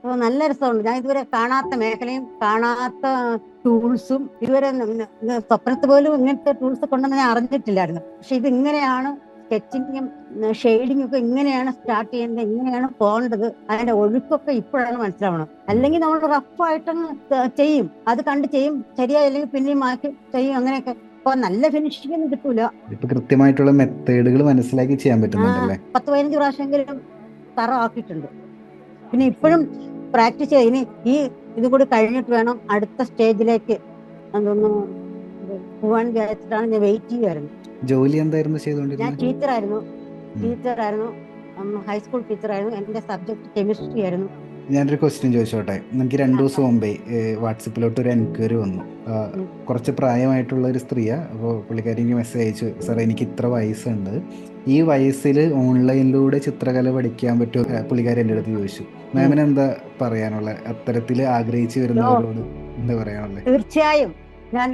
അപ്പോൾ നല്ല രസമുണ്ട്. ഞാൻ ഇതുവരെ കാണാത്ത മേഖലയും കാണാത്ത ടൂൾസും ഇതുവരെ സ്വപ്നത്ത് പോലും ഇങ്ങനത്തെ ടൂൾസ് കൊണ്ടെന്ന് ഞാൻ അറിഞ്ഞിട്ടില്ലായിരുന്നു. പക്ഷെ ഇത് ഇങ്ങനെയാണ് സ്കെച്ചിങ്ങും ഷെയ്ഡിങ്ങും ഒക്കെ ഇങ്ങനെയാണ് സ്റ്റാർട്ട് ചെയ്യുന്നത്, ഇങ്ങനെയാണ് പോകേണ്ടത്, അതിന്റെ ഒഴുക്കൊക്കെ ഇപ്പോഴാണ് മനസ്സിലാവണം. അല്ലെങ്കിൽ നമ്മൾ റഫായിട്ടങ്ങ് ചെയ്യും, അത് കണ്ട് ചെയ്യും, ശരിയായില്ലെങ്കിൽ പിന്നെയും മാറ്റി ചെയ്യും, അങ്ങനെയൊക്കെ. അപ്പൊ നല്ല ഫിനിഷിംഗ് ഒന്നും കിട്ടൂല. ഇപ്പൊ കൃത്യമായിട്ടുള്ള മെത്തേഡുകൾ മനസ്സിലാക്കി ചെയ്യാൻ ആ പറ്റുന്നുണ്ടല്ലേ? 10-15 പ്രാവശ്യമെങ്കിലും തറ ആക്കിയിട്ടുണ്ട്. പിന്നെ ഇപ്പോഴും പ്രാക്ടീസ് ചെയ്ത് ഇനി ഈ ഇത് കൂടി കഴിഞ്ഞിട്ട് വേണം അടുത്ത സ്റ്റേജിലേക്ക് അതൊന്ന് പോവാൻ വിചാരിച്ചിട്ടാണ് ഞാൻ വെയിറ്റ് ചെയ്യുമായിരുന്നു. ജോലി എന്തായിരുന്നു ഞാൻ ചെയ്തുകൊണ്ടിരുന്നത്? ടീച്ചറായിരുന്നു. ഹൈസ്കൂൾ ടീച്ചറായിരുന്നു. എൻ്റെ സബ്ജക്ട് കെമിസ്ട്രി ആയിരുന്നു. ഞാനൊരു ക്വസ്റ്റ്യൻ ചോദിച്ചോട്ടെ? എനിക്ക് 2 ദിവസം ആ, മുമ്പേ വാട്സപ്പിലോട്ട് ഒരു എൻക്വയറി വന്നു. ഉം, കുറച്ച് പ്രായമായിട്ടുള്ള ഒരു സ്ത്രീയാണ്. അപ്പോൾ പുള്ളിക്കാരി എനിക്ക് മെസ്സേജ് അയച്ചു, സാർ എനിക്ക് ഇത്ര വയസ്സുണ്ട്, ഈ വയസ്സിൽ ഓൺലൈനിലൂടെ ചിത്രകല പഠിക്കാൻ പറ്റുമോ? പുള്ളിക്കാരി എൻ്റെ അടുത്ത് ചോദിച്ചു. ഉം. മാമിന് എന്താ പറയാനുള്ള, അത്തരത്തിൽ ആഗ്രഹിച്ചു ഓ, വരുന്നവരോട് എന്താ പറയാനുള്ളത്? തീർച്ചയായും. ഞാൻ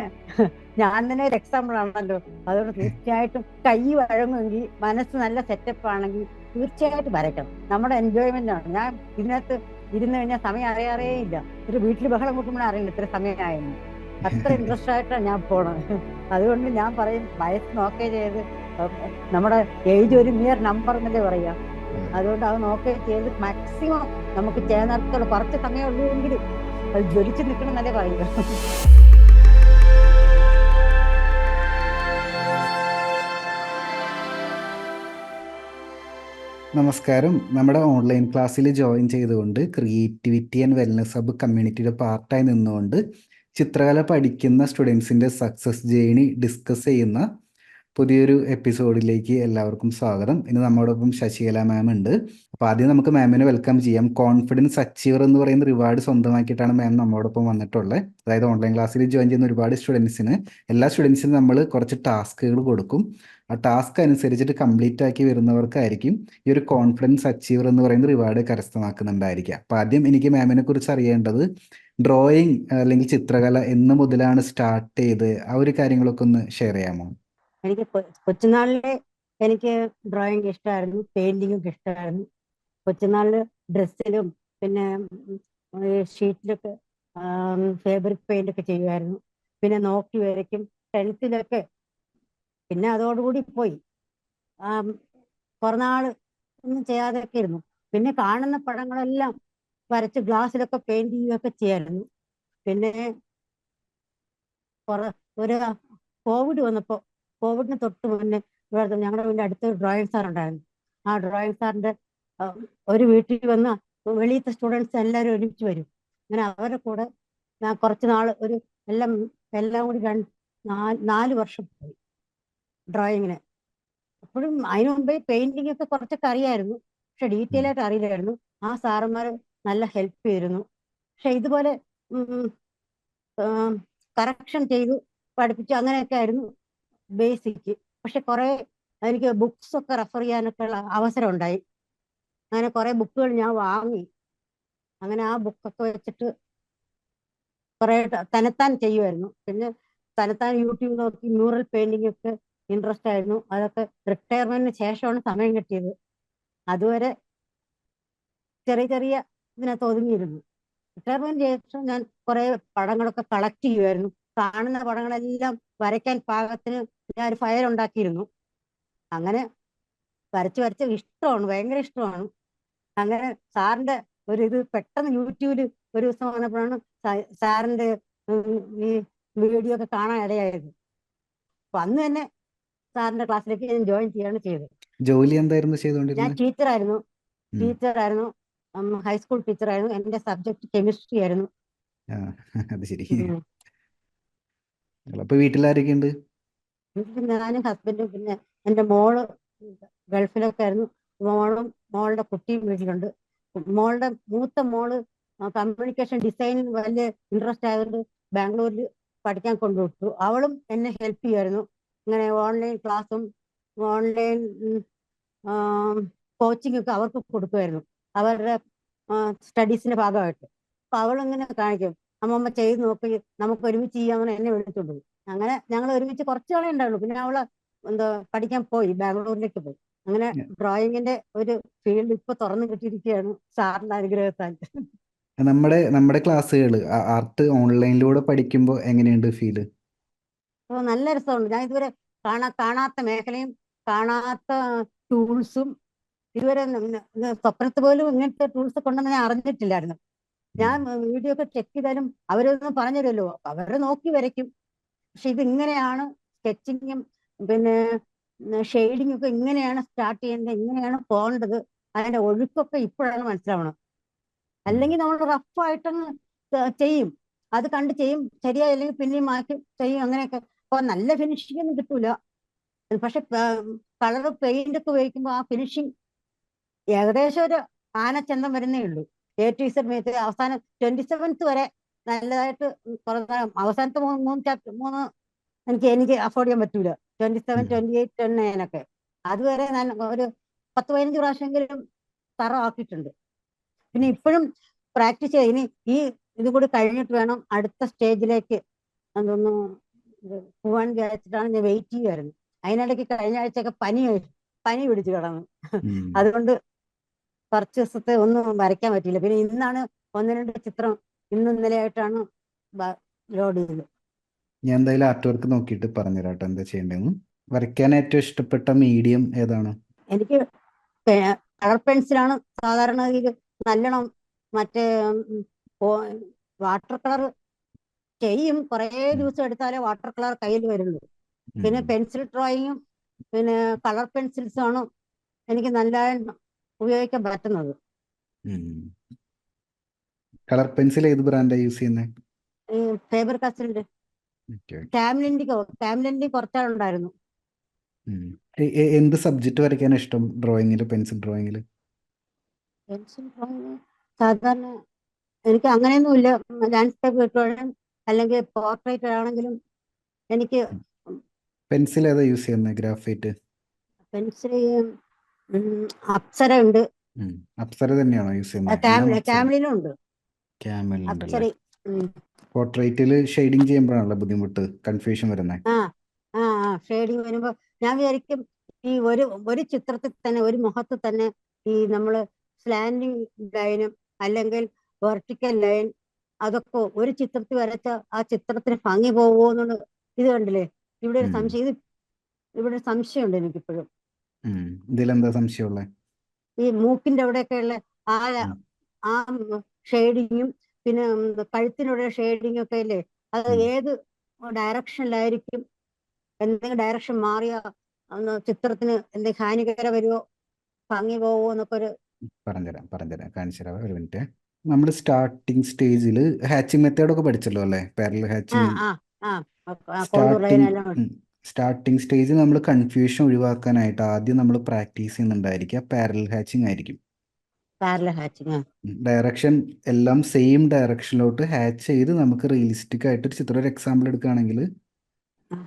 ഞാൻ തന്നെ ഒരു എക്സാമ്പിൾ ആണല്ലോ. അതുകൊണ്ട് തീർച്ചയായിട്ടും കൈ വഴങ്ങുമെങ്കിൽ, മനസ്സ് നല്ല സെറ്റപ്പ് ആണെങ്കിൽ തീർച്ചയായിട്ടും വരയ്ക്കണം. നമ്മുടെ എൻജോയ്മെന്റ് ആണ്. ഞാൻ ഇതിനകത്ത് ഇരുന്ന് കഴിഞ്ഞാൽ സമയം അറിയാറേ ഇല്ല. ഒരു വീട്ടിൽ ബഹളം കൂട്ടുമ്പോഴേ അറിയില്ല ഇത്ര സമയമായെന്ന്. അത്ര ഇൻട്രസ്റ്റ് ആയിട്ടാണ് ഞാൻ പോണത്. അതുകൊണ്ട് ഞാൻ പറയും, വയസ്സ് നോക്കേ ചെയ്ത് നമ്മുടെ ഏജ് ഒരു മിയർ നമ്പർ എന്നല്ലേ പറയാ. അതുകൊണ്ട് അത് നോക്കേ ചെയ്ത് മാക്സിമം നമുക്ക് ചെയ്യാൻ നടത്തുള്ളൂ. കുറച്ച് സമയം ഉള്ളൂ എങ്കിലും അത് ജ്വലിച്ച് നിൽക്കണം എന്നല്ലേ പറയുക. നമസ്കാരം. നമ്മുടെ ഓൺലൈൻ ക്ലാസ്സിൽ ജോയിൻ ചെയ്തുകൊണ്ട് ക്രിയേറ്റിവിറ്റി ആൻഡ് വെൽനസ് ഹബ് കമ്മ്യൂണിറ്റിയുടെ പാർട്ടായി നിന്നുകൊണ്ട് ചിത്രകല പഠിക്കുന്ന സ്റ്റുഡൻസിൻ്റെ സക്സസ് ജേണി ഡിസ്കസ് ചെയ്യുന്ന പുതിയൊരു എപ്പിസോഡിലേക്ക് എല്ലാവർക്കും സ്വാഗതം. ഇന്ന് നമ്മോടൊപ്പം ശശികല മാം ഉണ്ട്. അപ്പോൾ ആദ്യം നമുക്ക് മാമിനെ വെൽക്കം ചെയ്യാം. കോൺഫിഡൻസ് അച്ചീവർ എന്ന് പറയുന്ന റിവാർഡ് സ്വന്തമാക്കിയിട്ടാണ് മാം നമ്മോടൊപ്പം വന്നിട്ടുള്ളത്. അതായത് ഓൺലൈൻ ക്ലാസ്സിൽ ജോയിൻ ചെയ്യുന്ന ഒരുപാട് സ്റ്റുഡൻസിന്, എല്ലാ സ്റ്റുഡൻസിനും നമ്മൾ കുറച്ച് ടാസ്കുകൾ കൊടുക്കും. ആ ടാസ്ക് അനുസരിച്ചിട്ട് കംപ്ലീറ്റ് ആക്കി വരുന്നവർക്കായിരിക്കും ഈ ഒരു കോൺഫിഡൻസ് അച്ചീവർ എന്ന് പറയുന്ന റിവാർഡ് കരസ്ഥമാക്കുന്നുണ്ടായിരിക്കുക. അപ്പോൾ ആദ്യം എനിക്ക് മാമിനെ കുറിച്ച് അറിയേണ്ടത്, ഡ്രോയിങ് അല്ലെങ്കിൽ ചിത്രകല എന്ന് മുതലാണ് സ്റ്റാർട്ട് ചെയ്ത്, ആ ഒരു കാര്യങ്ങളൊക്കെ ഒന്ന് ഷെയർ ചെയ്യാമോ? എനിക്ക് കൊച്ചുനാളിലെ എനിക്ക് ഡ്രോയിങ് ഇഷ്ടമായിരുന്നു, പെയിന്റിങ്ങും ഇഷ്ടമായിരുന്നു. കൊച്ചുനാളില് ഡ്രസ്സിലും പിന്നെ ഷീറ്റിലൊക്കെ ഫാബ്രിക് പെയിന്റ് ഒക്കെ ചെയ്യുമായിരുന്നു. പിന്നെ നോക്കി വരയ്ക്കും 10th-ലൊക്കെ. പിന്നെ അതോടുകൂടി പോയി. കുറെ നാള് ഒന്നും ചെയ്യാതെയൊക്കെ ഇരുന്നു. പിന്നെ കാണുന്ന പടങ്ങളെല്ലാം വരച്ച് ഗ്ലാസ്സിലൊക്കെ പെയിന്റ് ചെയ്യുകയൊക്കെ ചെയ്യായിരുന്നു. പിന്നെ കുറെ ഒരു കോവിഡ് വന്നപ്പോൾ, കോവിഡിന് തൊട്ട് മുന്നേ ഇവിടെ ഞങ്ങളുടെ വീടിന്റെ അടുത്തൊരു ഡ്രോയിങ് സാർ ഉണ്ടായിരുന്നു. ആ ഡ്രോയിങ് സാറിന്റെ ആ, ഒരു വീട്ടിൽ വന്ന് വെളിയിലത്തെ സ്റ്റുഡൻസ് എല്ലാവരും ഒരുമിച്ച് വരും. അങ്ങനെ അവരുടെ കൂടെ ഞാൻ കുറച്ച് നാൾ ഒരു എല്ലാം എല്ലാം കൂടി 4 വർഷം പോയി ഡ്രോയിങ്ങിന്. അപ്പോഴും അതിനു മുമ്പേ പെയിന്റിംഗ് ഒക്കെ കുറച്ചൊക്കെ അറിയായിരുന്നു, പക്ഷെ ഡീറ്റെയിൽ ആയിട്ട് അറിയില്ലായിരുന്നു. ആ സാറന്മാർ നല്ല ഹെൽപ്പ് ചെയ്തിരുന്നു. പക്ഷെ ഇതുപോലെ കറക്ഷൻ ചെയ്തു പഠിപ്പിച്ചു, അങ്ങനെയൊക്കെ ആയിരുന്നു ബേസിക്. പക്ഷെ കുറെ എനിക്ക് ബുക്സ് ഒക്കെ റെഫർ ചെയ്യാനൊക്കെ ഉള്ള അവസരം ഉണ്ടായി. അങ്ങനെ കുറെ ബുക്കുകൾ ഞാൻ വാങ്ങി. അങ്ങനെ ആ ബുക്കൊക്കെ വെച്ചിട്ട് കുറെ തനത്താൻ ചെയ്യുമായിരുന്നു. പിന്നെ തനത്താൻ യൂട്യൂബ് നോക്കി മ്യൂറൽ പെയിന്റിംഗ് ഒക്കെ ഇൻട്രസ്റ്റ് ആയിരുന്നു. അതൊക്കെ റിട്ടയർമെന്റിന് ശേഷമാണ് സമയം കിട്ടിയത്. അതുവരെ ചെറിയ ചെറിയ ഇതിനകത്ത് ഒതുങ്ങിയിരുന്നു. റിട്ടയർമെന്റ് ശേഷം ഞാൻ കുറെ പടങ്ങളൊക്കെ കളക്ട് ചെയ്യുമായിരുന്നു. കാണുന്ന പടങ്ങളെല്ലാം വരയ്ക്കാൻ പാകത്തിന് ഞാൻ ഒരു ഫയൽ ഉണ്ടാക്കിയിരുന്നു. അങ്ങനെ വരച്ച് വരച്ച് ഇഷ്ടമാണ്, ഭയങ്കര ഇഷ്ടമാണ്. അങ്ങനെ സാറിന്റെ ഒരു ഇത് പെട്ടെന്ന് യൂട്യൂബിൽ ഒരു ദിവസം വന്നപ്പോഴാണ് സാറിന്റെ ഈ വീഡിയോ ഒക്കെ കാണാൻ ഇടയായത്. അപ്പൊ അന്ന് തന്നെ സാറിന്റെ ക്ലാസ്സിലേക്ക് ഞാൻ ജോയിൻ ചെയ്യാണ് ചെയ്തത്. ജോലി എന്തായിരുന്നു ഞാൻ ചെയ്തുകൊണ്ടിരുന്നത്? ടീച്ചറായിരുന്നു. ഉം. ടീച്ചറായിരുന്നു ഹൈസ്കൂൾ ടീച്ചറായിരുന്നു. എൻ്റെ സബ്ജക്ട് കെമിസ്ട്രി ആയിരുന്നു. ആ, അത് ശരി. ഉം. അപ്പോൾ വീട്ടിലാരൊക്കെ ഉണ്ട്? വീട്ടിൽ ഞാനും ഹസ്ബൻഡും പിന്നെ എൻ്റെ മോള് ഗൾഫിലൊക്കെ ആയിരുന്നു. മോളും മോളുടെ കുട്ടിയും വീട്ടിലുണ്ട്. മോളുടെ മൂത്ത മോള് കമ്മ്യൂണിക്കേഷൻ ഡിസൈനിങ് വലിയ ഇൻട്രസ്റ്റ് ആയതുകൊണ്ട് ബാംഗ്ലൂരിൽ പഠിക്കാൻ കൊണ്ടുവിട്ടു. അവളും എന്നെ ഹെൽപ്പ് ചെയ്യുമായിരുന്നു. ഇങ്ങനെ ഓൺലൈൻ ക്ലാസ്സും ഓൺലൈൻ കോച്ചിങ് ഒക്കെ അവർക്ക് കൊടുക്കുമായിരുന്നു, അവരുടെ സ്റ്റഡീസിന്റെ ഭാഗമായിട്ട്. അപ്പൊ അവളിങ്ങനെ കാണിക്കും, അമ്മമ്മ ചെയ്ത് നോക്കി, നമുക്ക് ഒരുമിച്ച് ചെയ്യാമെന്ന് എന്നെ വിളിച്ചോണ്ട് പോകും. അങ്ങനെ ഞങ്ങൾ ഒരുമിച്ച് കുറച്ച് നാളേ ഉണ്ടാവുള്ളൂ. പിന്നെ അവള് എന്താ പഠിക്കാൻ പോയി, ബാംഗ്ലൂരിലേക്ക് പോയി. അങ്ങനെ ഡ്രോയിങ്ങിന്റെ ഒരു ഫീൽഡ് ഇപ്പൊ തുറന്നു കിട്ടിയിരിക്കുകയാണ് സാറിന്റെ അനുഗ്രഹത്താൽ. നമ്മുടെ നമ്മുടെ ക്ലാസ്സുകൾ ആർട്ട് ഓൺലൈനിലൂടെ പഠിക്കുമ്പോൾ എങ്ങനെയുണ്ട് ഫീല്? അപ്പോൾ നല്ല രസമുണ്ട്. ഞാൻ ഇതുവരെ കാണാത്ത മേഖലയും കാണാത്ത ടൂൾസും ഇതുവരെ സ്വപ്നത്ത് പോലും ഇങ്ങനത്തെ ടൂൾസ് കൊണ്ടെന്ന് ഞാൻ അറിഞ്ഞിട്ടില്ലായിരുന്നു. ഞാൻ വീഡിയോ ഒക്കെ ചെക്ക് ചെയ്താലും അവരൊന്നും പറഞ്ഞു തരുമല്ലോ, അവരെ നോക്കി വരയ്ക്കും. പക്ഷെ ഇത് ഇങ്ങനെയാണ് സ്കെച്ചിങ്ങും പിന്നെ ഷെയ്ഡിങ് ഒക്കെ ഇങ്ങനെയാണ് സ്റ്റാർട്ട് ചെയ്യേണ്ടത്, ഇങ്ങനെയാണ് പോകേണ്ടത്, അതിന്റെ ഒഴുക്കൊക്കെ ഇപ്പോഴാണ് മനസ്സിലാവണം. അല്ലെങ്കിൽ നമ്മൾ റഫായിട്ടങ്ങ് ചെയ്യും, അത് കണ്ട് ചെയ്യും, ശരിയായില്ലെങ്കിൽ പിന്നെയും മാറ്റി ചെയ്യും, അങ്ങനെയൊക്കെ. അപ്പൊ നല്ല ഫിനിഷിംഗ് ഒന്നും കിട്ടൂല. പക്ഷെ കളർ പെയിന്റ് ഒക്കെ ഉപയോഗിക്കുമ്പോൾ ആ ഫിനിഷിങ് ഏകദേശം ഒരു ആനച്ചന്തം വരുന്നേ ഉള്ളൂ. A to Z അവസാനം 27th വരെ നല്ലതായിട്ട് അവസാനത്തെ മൂന്ന് എനിക്ക് അഫോർഡ് ചെയ്യാൻ പറ്റൂല. 27, 28, 29 ഒക്കെ അതുവരെ ഞാൻ ഒരു 10-15 പ്രാവശ്യമെങ്കിലും തറവാക്കിയിട്ടുണ്ട്. പിന്നെ ഇപ്പോഴും പ്രാക്ടീസ് ചെയ്ത് ഇനി ഈ ഇത് കൂടി കഴിഞ്ഞിട്ട് വേണം അടുത്ത സ്റ്റേജിലേക്ക് അതൊന്ന് പോവാൻ വിചാരിച്ചിട്ടാണ് ഞാൻ വെയിറ്റ് ചെയ്യുമായിരുന്നു. അതിനിടയ്ക്ക് കഴിഞ്ഞ ആഴ്ചയൊക്കെ പനി പിടിച്ചു കിടന്നു. അതുകൊണ്ട് കുറച്ച് ദിവസത്തെ ഒന്നും വരയ്ക്കാൻ പറ്റിയില്ല. പിന്നെ ഇന്നാണ് 1-2 ചിത്രം ഇന്നലെ ആയിട്ടാണ് ലോഡ് ചെയ്തത്. ഞാൻ എന്തായാലും ആർട്ട് വർക്ക് നോക്കിയിട്ട് പറഞ്ഞുതരാം കേട്ടോ എന്താ ചെയ്യേണ്ടതെന്ന്. വരയ്ക്കാൻ ഏറ്റവും ഇഷ്ടപ്പെട്ട മീഡിയം ഏതാണ്? എനിക്ക് കളർ പെൻസിലാണ് സാധാരണ നല്ലോണം. മറ്റേ വാട്ടർ കളർ ചെയ്യും, കുറേ ദിവസം എടുത്താലേ വാട്ടർ കളർ കയ്യിൽ വരുള്ളൂ. പിന്നെ പെൻസിൽ ഡ്രോയിങ്ങും പിന്നെ കളർ പെൻസിൽസും ആണ് എനിക്ക് നല്ലതായി ഉപയോഗിക്കാൻ പറ്റുന്നത്. കളർ പെൻസിൽ ഏത് ബ്രാൻഡാണ് യൂസ് ചെയ്യുന്നത്? ഈ ഫേബർ കാസ്റ്റലിന്റെ ടാംലിന്റെ കുറച്ചാളുണ്ടായിരുന്നു. എന്ത് സബ്ജക്റ്റ് വരയ്ക്കാൻ ഇഷ്ടം ഡ്രോയിങ്ങിൽ, പെൻസിൽ ഡ്രോയിങ്ങിൽ? പെൻസിൽ ഡ്രോയിങ് സാധാരണ എനിക്ക് അങ്ങനെയൊന്നുമില്ല. ലാൻഡ്സ്കേപ്പ് ഡ്രോയിങ് അല്ലെങ്കിൽ പോർട്രേറ്റ് ആണെങ്കിലും എനിക്ക്. പെൻസിൽ ഏതാ യൂസ് ചെയ്യുന്നത്? ഗ്രാഫൈറ്റ്? പെൻസിൽ അപ്സര ഉണ്ട്. അപ്സര തന്നെയാണോ യൂസ് ചെയ്യുന്നത്? ക്യാമലിനും ഉണ്ട്. ക്യാമലിനുണ്ടല്ലേ. പോർട്രേറ്റിൽ ഷെയ്ഡിങ് ചെയ്യുമ്പോഴാണല്ലോ ബുദ്ധിമുട്ട്, കൺഫ്യൂഷൻ വരുന്നത്. ഷെയ്ഡിങ് വരുമ്പോ ഞാൻ വിചാരിക്കും ഈ ഒരു ചിത്രത്തിൽ തന്നെ, ഒരു മുഖത്ത് തന്നെ ഈ നമ്മള് സ്ലാൻഡിങ് ലൈനും അല്ലെങ്കിൽ വെർട്ടിക്കൽ ലൈൻ അതൊക്കെ ഒരു ചിത്രത്തിൽ വരച്ച ആ ചിത്രത്തിന് ഭംഗി പോവുമോ എന്നുള്ള ഇത് കണ്ടില്ലേ. ഇവിടെ ഒരു സംശയം, ഇവിടെ ഒരു സംശയമുണ്ട് എനിക്കിപ്പോഴും. ഇതിലെന്താ സംശയമുള്ളത്? ഈ മൂക്കിന്റെ അവിടെയൊക്കെയുള്ള ആ ആ ഷെയ്ഡിങ്ങും പിന്നെ കഴുത്തിനുള്ള ഷെയ്ഡിങ് ഒക്കെ ഇല്ലേ, അത് ഏത് ഡയറക്ഷനിലായിരിക്കും, എന്തെങ്കിലും ഡയറക്ഷൻ മാറിയ ചിത്രത്തിന് എന്തെങ്കിലും ഹാനികരം വരുമോ, ഭംഗി പോവോ എന്നൊക്കെ ഒരു. പറഞ്ഞുതരാം കാണിച്ചു തരാം, ഒരു മിനിറ്റ്. നമ്മൾ സ്റ്റാർട്ടിങ് സ്റ്റേജിൽ ഹാച്ചിങ് മെത്തേഡൊക്കെ പഠിച്ചല്ലോ അല്ലേ? Parallel hatching. സ്റ്റാർട്ടിങ് സ്റ്റേജിൽ നമ്മൾ കൺഫ്യൂഷൻ ഒഴിവാക്കാനായിട്ട് ആദ്യം നമ്മൾ പ്രാക്ടീസ് ചെയ്യുന്നുണ്ടായിരിക്കുക പാരലൽ ഹാച്ചിങ് ആയിരിക്കും. ഡയറക്ഷൻ എല്ലാം സെയിം ഡയറക്ഷനിലോട്ട് ഹാച്ച് ചെയ്ത് നമുക്ക് റിയലിസ്റ്റിക് ആയിട്ട് ഒരു ചിത്രം, ഒരു എക്സാമ്പിൾ എടുക്കുകയാണെങ്കിൽ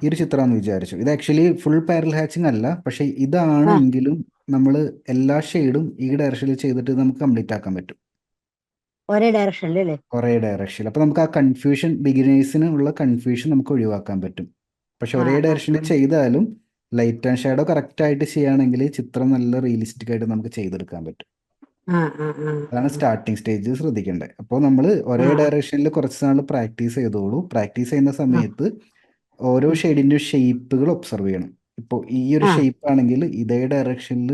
ഈ ഒരു ചിത്രമാണെന്ന് വിചാരിച്ചു. ഇത് ആക്ച്വലി ഫുൾ പാരലൽ ഹാച്ചിങ് അല്ല, പക്ഷെ ഇതാണെങ്കിലും നമ്മൾ എല്ലാ ഷെയ്ഡും ഈ ഡയറക്ഷനിൽ ചെയ്തിട്ട് നമുക്ക് കംപ്ലീറ്റ് ആക്കാൻ പറ്റും. ഒരേ ഡയറക്ഷനിൽ. അപ്പൊ നമുക്ക് ആ കൺഫ്യൂഷൻ, ബിഗിനേഴ്സിന് ഉള്ള കൺഫ്യൂഷൻ നമുക്ക് ഒഴിവാക്കാൻ പറ്റും. പക്ഷെ ഒരേ ഡയറക്ഷനിൽ ചെയ്താലും ലൈറ്റ് ആൻഡ് ഷാഡോ കറക്റ്റ് ആയിട്ട് ചെയ്യുകയാണെങ്കിൽ ചിത്രം നല്ല റിയലിസ്റ്റിക് ആയിട്ട് നമുക്ക് ചെയ്തെടുക്കാൻ പറ്റും. അതാണ് സ്റ്റാർട്ടിങ് സ്റ്റേജ് ശ്രദ്ധിക്കേണ്ടത്. അപ്പോൾ നമ്മൾ ഒരേ ഡയറക്ഷനിൽ കുറച്ച് നാൾ പ്രാക്ടീസ് ചെയ്തോളൂ. പ്രാക്ടീസ് ചെയ്യുന്ന സമയത്ത് ഓരോ ഷെയ്ഡിന്റെ ഷേപ്പുകൾ ഒബ്സർവ് ചെയ്യണം. ഇപ്പോൾ ഈ ഒരു ഷേപ്പ് ആണെങ്കിൽ ഇതേ ഡയറക്ഷനിൽ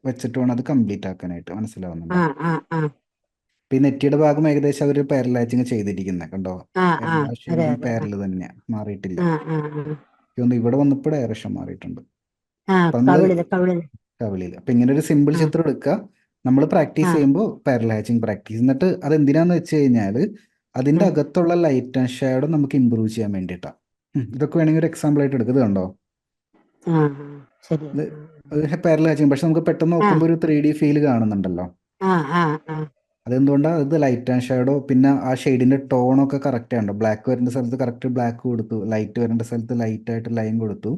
വെച്ചിട്ട് വേണം അത് കംപ്ലീറ്റ് ആക്കാനായിട്ട്. മനസ്സിലാവുന്നുണ്ടോ? ഈ നെറ്റിയുടെ ഭാഗം ഏകദേശം അവർ പാരലൽ ഹാച്ചിങ് ചെയ്തിരിക്കുന്നത് കണ്ടോ? എല്ലാ ഷെയ്ഡും പാരലൽ തന്നെയാണ്, മാറിയിട്ടില്ല. ഇവിടെ വന്നപ്പോൾ ഡയറക്ഷൻ മാറിയിട്ടുണ്ട് കവിളിൽ. അപ്പൊ ഇങ്ങനെ ഒരു സിമ്പിൾ ചിത്രം എടുക്കുക. നമ്മൾ പ്രാക്ടീസ് ചെയ്യുമ്പോൾ പാരലൽ ഹാച്ചിങ് പ്രാക്ടീസ്, എന്നിട്ട് അത് എന്തിനാന്ന് വെച്ച് കഴിഞ്ഞാൽ അതിന്റെ അകത്തുള്ള ലൈറ്റ് ആൻഡ് ഷാഡോ നമുക്ക് ഇമ്പ്രൂവ് ചെയ്യാൻ വേണ്ടിയിട്ടാണ്. ഇതൊക്കെ വേണമെങ്കിൽ ഒരു എക്സാമ്പിൾ ആയിട്ട് എടുക്കുന്നത് കണ്ടോ? Parallel hatching. പക്ഷെ നമുക്ക് പെട്ടെന്ന് നോക്കുമ്പോൾ ഒരു 3D ഫീൽ കാണുന്നുണ്ടല്ലോ. അതെന്തുകൊണ്ടാണ്? അത് ലൈറ്റ് ആൻഡ് ഷാഡോ, പിന്നെ ആ ഷെയ്ഡിന്റെ ടോണൊക്കെ കറക്റ്റ് ആണോ. ബ്ലാക്ക് വരേണ്ട സ്ഥലത്ത് കറക്റ്റ് ബ്ലാക്ക് കൊടുത്തു, ലൈറ്റ് വരേണ്ട സ്ഥലത്ത് ലൈറ്റ് ആയിട്ട് ലൈൻ കൊടുത്തു.